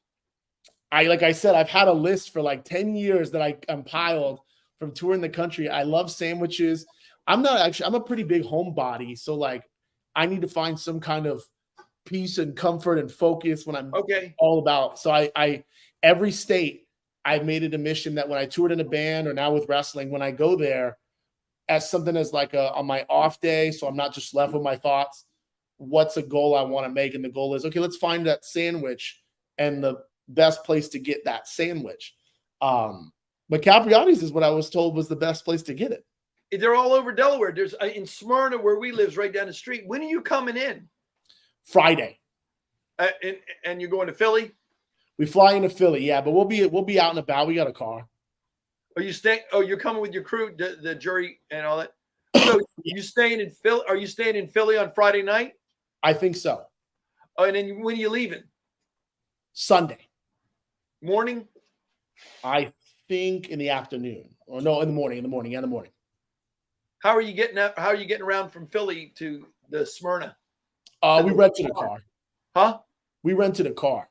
Like I said, I've had a list for like 10 years that I compiled from touring the country. I love sandwiches. I'm a pretty big homebody, so like. I need to find some kind of peace and comfort and focus when I'm all about. So I every state I've made it a mission that when I toured in a band or now with wrestling, when I go there as something as like on my off day, so I'm not just left with my thoughts, what's a goal I want to make? And the goal is, okay, let's find that sandwich and the best place to get that sandwich. But Capriotti's is what I was told was the best place to get it. They're all over Delaware. There's in Smyrna where we live, right down the street. When are you coming in? Friday. And you're going to Philly? We fly into Philly, yeah, but we'll be out and about. We got a car. Are you staying? Oh, you're coming with your crew, the jury, and all that. So you staying in Philly? Are you staying in Philly on Friday night? I think so. Oh, and then when are you leaving? Sunday morning. I think in the afternoon, or no, in the morning. In the morning. How are you getting out? How are you getting around from Philly to the Smyrna? We rented a car. Huh? We rented a car.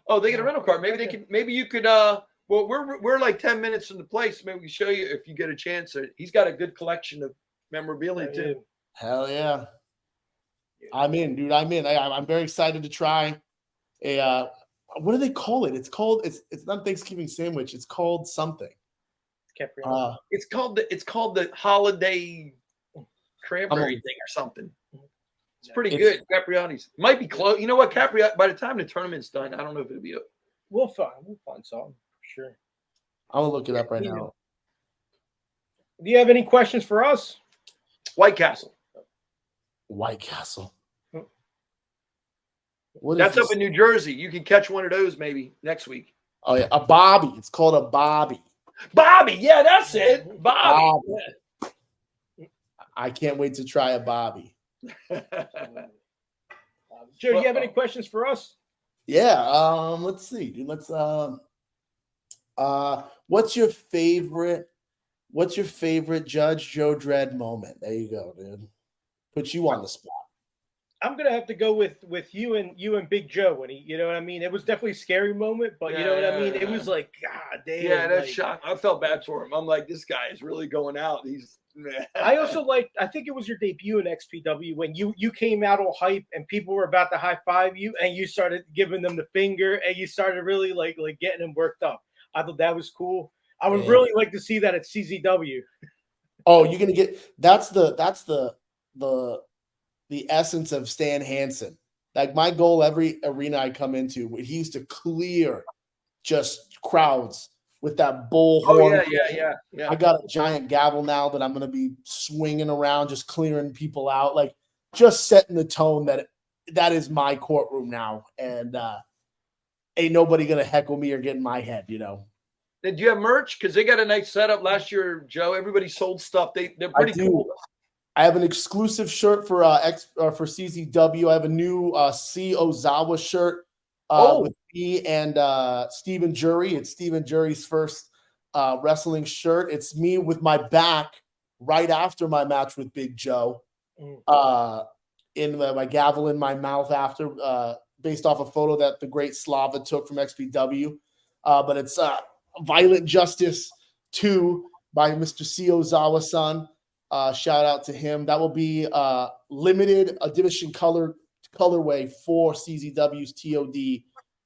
Oh, they get a rental car. Maybe they could. Maybe you could. Well, we're like 10 minutes from the place. Maybe we can show you if you get a chance. He's got a good collection of memorabilia too. Hell yeah! I'm in, dude. I'm very excited to try. what do they call it? It's not Thanksgiving sandwich. It's called something. Capriati. It's called the holiday cranberry thing or something. It's pretty good. Capriati's might be close. You know what? Capriati, by the time the tournament's done, I don't know if it'll be up. We'll find something for sure. I'll look it up right now. Do you have any questions for us? White Castle. White Castle. That's up in New Jersey. You can catch one of those maybe next week. Oh yeah, a Bobby. It's called a Bobby. Bobby, yeah, that's it. Bobby. I can't wait to try a Bobby. Joe, do you have any questions for us? Yeah. Let's see, dude. What's your favorite Judge Joe Dredd moment? There you go, dude. Put you on the spot. I'm gonna have to go with you and Big Joe when he, you know what I mean. It was definitely a scary moment, but you know what I mean. It was like, God damn. Yeah, that's shock. I felt bad for him. I'm like, this guy is really going out. I also I think it was your debut in XPW when you came out all hype and people were about to high five you and you started giving them the finger and you started really like getting them worked up. I thought that was cool. I would really like to see that at CZW. Oh, you're gonna get that's the essence of Stan Hansen. Like my goal every arena I come into, he used to clear just crowds with that bullhorn. Oh yeah. I got a giant gavel now that I'm going to be swinging around, just clearing people out, like just setting the tone that is my courtroom now, and ain't nobody going to heckle me or get in my head, you know. Did you have merch? Because they got a nice setup last year, Joe. Everybody sold stuff. They're pretty cool. I have an exclusive shirt for CZW. I have a new C. Ozawa shirt with me and Stephen Jury. It's Stephen Jury's first wrestling shirt. It's me with my back right after my match with Big Joe, in my gavel in my mouth after, based off a photo that the great Slava took from XPW. But it's Violent Justice 2 by Mr. C. Ozawa-san. Shout out to him. That will be limited edition colorway for CZW's TOD,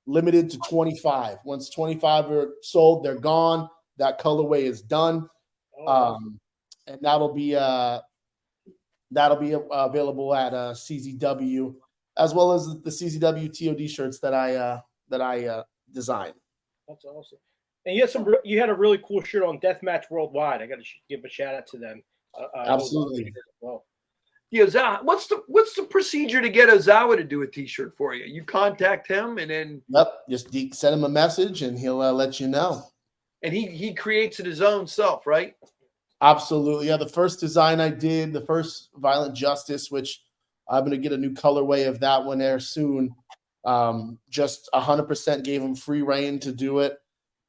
limited to 25. Once 25 are sold, they're gone. That colorway is done, and that'll be available at CZW, as well as the CZW TOD shirts that I designed. That's awesome. And you had a really cool shirt on Deathmatch Worldwide. I got to give a shout out to them. Absolutely. Well, yeah, what's the procedure to get Ozawa to do a T-shirt for you? You contact him and then just send him a message and he'll let you know. And he creates it his own self, right? Absolutely. Yeah, the first design I did, the first Violent Justice, which I'm going to get a new colorway of that one there soon. Just 100% gave him free reign to do it,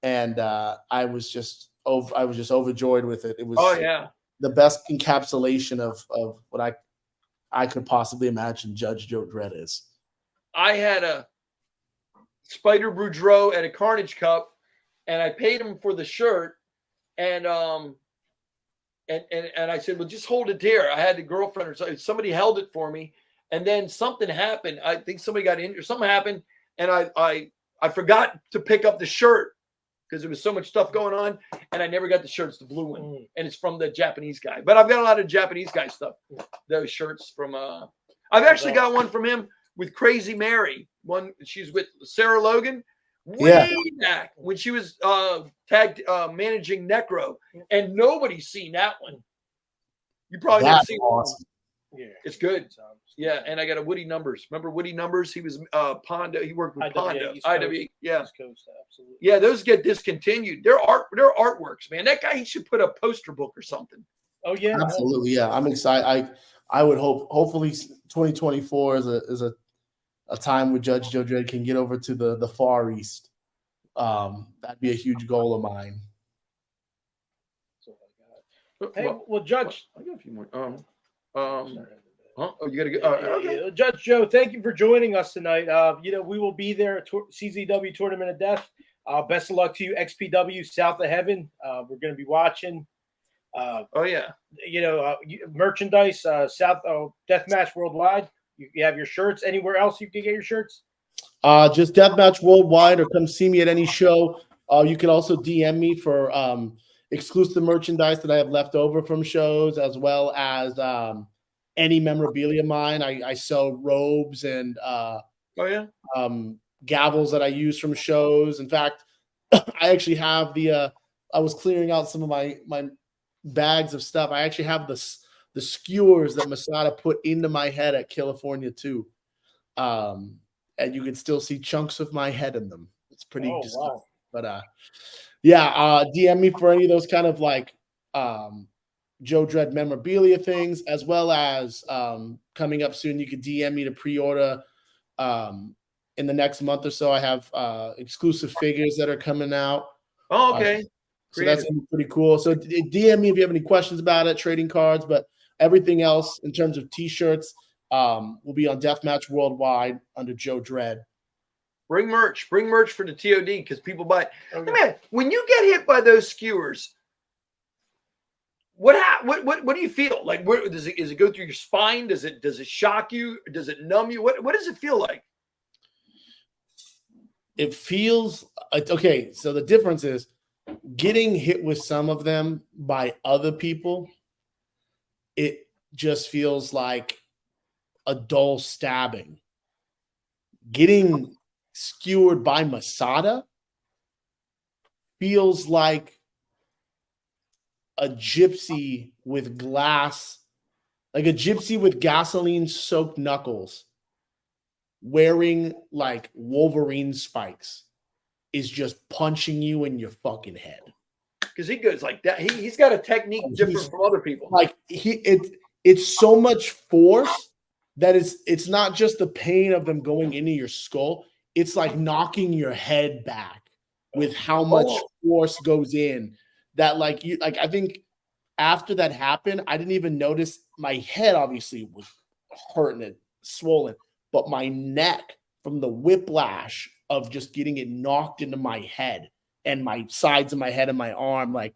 and I was just overjoyed with it. It was the best encapsulation of what I could possibly imagine Judge Joe Dredd is. I had a Spider Boudreaux at a Carnage Cup, and I paid him for the shirt, and I said, well, just hold it here. I had the girlfriend or somebody held it for me, and then something happened. I think somebody got injured. Something happened, and I forgot to pick up the shirt because there was so much stuff going on, and I never got the shirts, the blue one, and it's from the Japanese guy. But I've got a lot of Japanese guy stuff. Those shirts from I've actually got one from him with Crazy Mary. One she's with Sarah Logan. Way back when she was tagged managing Necro, and nobody's seen that one. You probably never seen awesome. Yeah, it's good. Yeah, and I got a Woody Numbers. Remember Woody Numbers? He was Pondo. He worked with Pondo. IW. Yeah, Coast, absolutely. Yeah, those get discontinued. They're artworks, man. That guy, he should put a poster book or something. Oh yeah, absolutely. Yeah, I'm excited. I would hopefully 2024 is a time where Judge Joe Dredd can get over to the Far East. That'd be a huge goal of mine. Hey, well, Judge, I got a few more. You gotta go. Okay. Judge Joe, thank you for joining us tonight. We will be there at CZW Tournament of Death. Best of luck to you, XPW South of Heaven. We're going to be watching. Merchandise, South Deathmatch Worldwide. You have your shirts. Anywhere else you can get your shirts? Just Deathmatch Worldwide, or come see me at any show. You can also DM me for exclusive merchandise that I have left over from shows, as well as any memorabilia of mine. I sell robes and gavels that I use from shows. In fact, I actually have I was clearing out some of my bags of stuff. I actually have the skewers that Masada put into my head at California too. And you can still see chunks of my head in them. It's pretty disgusting. Wow. But DM me for any of those kind of like Joe Dredd memorabilia things, as well as coming up soon. You could DM me to pre-order in the next month or so. I have exclusive figures that are coming out. Oh, okay. So that's gonna be pretty cool. So DM me if you have any questions about it, trading cards, but everything else in terms of t-shirts will be on Deathmatch Worldwide under Joe Dredd. Bring merch for the TOD because people buy. Okay. Hey man, when you get hit by those skewers, what do you feel like? Where does it go through your spine? Does it shock you? Does it numb you? What does it feel like? It feels okay. So the difference is getting hit with some of them by other people. It just feels like a dull stabbing. Getting skewered by Masada feels like a gypsy with glass, like a gypsy with gasoline soaked knuckles wearing like Wolverine spikes is just punching you in your fucking head. Because he goes like that. He's got a technique different from other people. Like it's so much force that it's not just the pain of them going into your skull. It's like knocking your head back with how much force goes in. That I think after that happened, I didn't even notice my head obviously was hurting and swollen, but my neck from the whiplash of just getting it knocked into my head and my sides of my head and my arm, like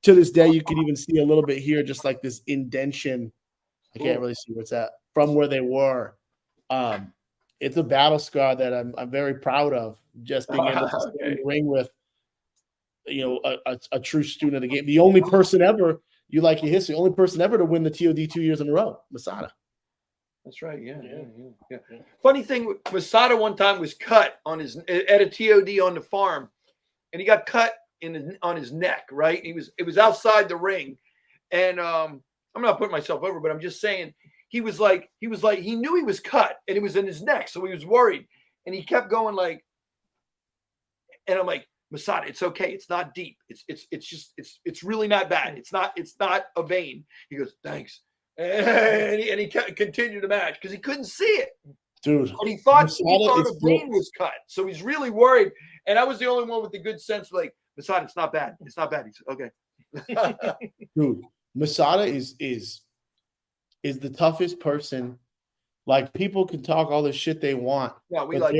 to this day, you can even see a little bit here, just like this indentation. I can't really see what's that from where they were. It's a battle scar that I'm very proud of, just being able to stay in the ring with, a true student of the game. The only person ever, you like your history, only person ever to win the TOD 2 years in a row, Masada. That's right. Yeah. Funny thing, Masada one time was cut on at a TOD on the farm, and he got cut on his neck. Right, it was outside the ring, and I'm not putting myself over, but I'm just saying he was like he knew he was cut, and it was in his neck, so he was worried, and he kept going like, and I'm like, Masada, it's okay, it's not deep, it's really not bad, it's not a vein. He goes, thanks. And he continued the match because he couldn't see it, dude. But he thought a vein was cut, so he's really worried. And I was the only one with the good sense, like, Masada, it's not bad. It's not bad. He said, okay. Dude, Masada is the toughest person. Like, people can talk all the shit they want, but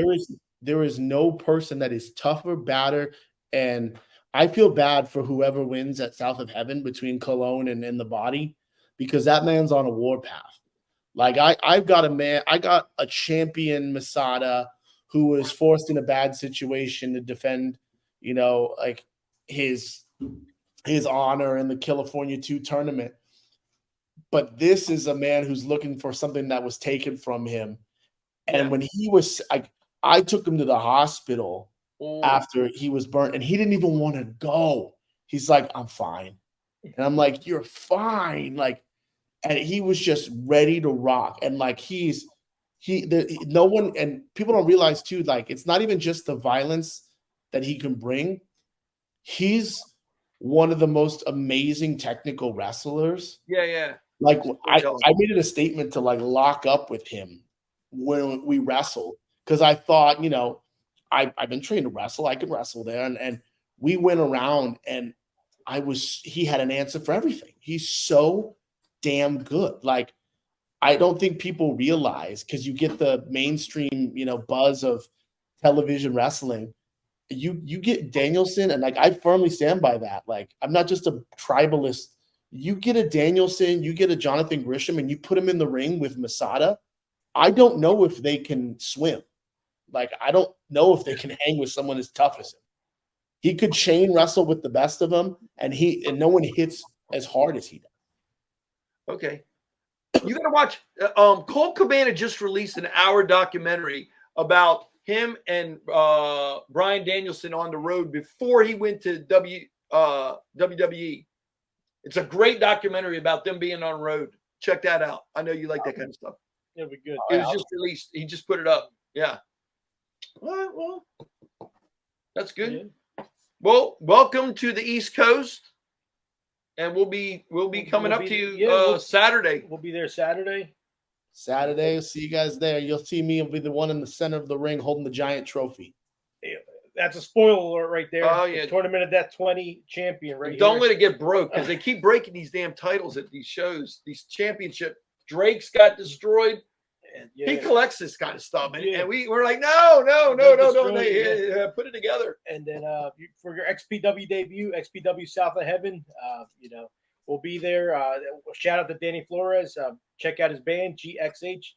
there is no person that is tougher, badder, and I feel bad for whoever wins at South of Heaven between Cologne and the Body. Because that man's on a warpath. Like I got a champion Masada who was forced in a bad situation to defend, like his honor in the California 2 tournament. But this is a man who's looking for something that was taken from him. And when he was, I took him to the hospital after he was burnt, and he didn't even want to go. He's like, I'm fine. And I'm like, you're fine. Like, and he was just ready to rock. And like, no one, and people don't realize too, like, it's not even just the violence that he can bring. He's one of the most amazing technical wrestlers. Yeah. Like, I made it a statement to like lock up with him when we wrestled. Cause I thought, I've been trained to wrestle. I could wrestle there. And we went around, and he had an answer for everything. He's so damn good. Like, I don't think people realize, because you get the mainstream, buzz of television wrestling. You get Danielson, and like, I firmly stand by that. Like, I'm not just a tribalist. You get a Danielson, you get a Jonathan Grisham, and you put him in the ring with Masada. I don't know if they can swim. Like, I don't know if they can hang with someone as tough as him. He could chain wrestle with the best of them, and no one hits as hard as he does. Okay. You got to watch. Colt Cabana just released an hour documentary about him and Bryan Danielson on the road before he went to WWE. It's a great documentary about them being on the road. Check that out. I know you like that kind of stuff. It'll be good. It was just released. He just put it up. Yeah. All right. Well, that's good. Yeah. Well, welcome to the East Coast, and we'll be coming up to you Saturday. We'll be there Saturday. Saturday, see you guys there. You'll see me. I'll be the one in the center of the ring holding the giant trophy. Yeah, that's a spoiler alert right there. Oh, yeah. The Tournament of Death 20 champion right Don't here. let it get broke, because they keep breaking these damn titles at these shows, these championship. Drake's got destroyed. And, yeah, He collects this kind of stuff, and Yeah. we're like, no, don't destroy it, put it together. And then for your XPW debut, XPW South of Heaven, we'll be there. Shout out to Danny Flores. Check out his band, GXH,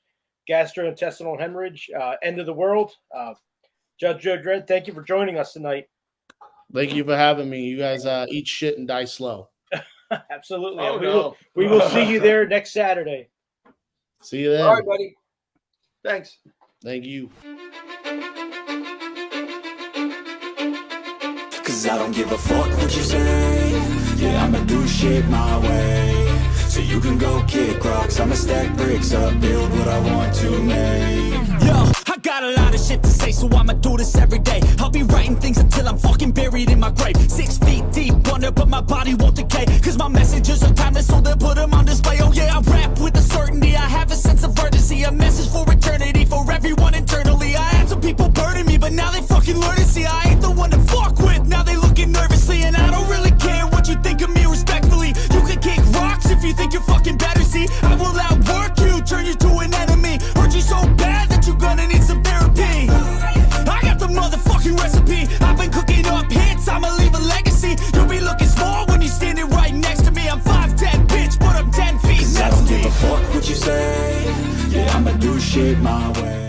Gastrointestinal Hemorrhage, End of the World. Judge Joe Dredd, thank you for joining us tonight. Thank you for having me. You guys eat shit and die slow. Absolutely. Oh, we will see you there next Saturday. See you then. All right, buddy. Thanks. Thank you. Cause I don't give a fuck what you say. Yeah, I'ma do shit my way. So you can go kick rocks, I'ma stack bricks up, build what I want to make. Yo, I got a lot of shit to say, so I'ma do this every day. I'll be writing things until I'm fucking buried in my grave. 6 feet deep under, but my body won't decay. Cause my messages are timeless, so they'll put them on display. Oh yeah, I rap with a certainty, I have a sense of urgency. A message for eternity, for everyone internally. I had some people burning me, but now they fucking learn to see I ain't the one to fuck with. Now they looking nervously, and I don't really care what you think of me respectfully. You can kick rocks if you think you're fucking better, see. I will outwork you, turn you to an enemy. Hurt you so bad that you're gonna need some therapy. I got the motherfucking recipe. I've been cooking up hits, I'ma leave a legacy. You'll be looking small when you're standing right next to me. I'm 5'10", bitch, but I'm 10 feet. Cause I don't give a fuck what you say. Yeah, I'ma do shit my way.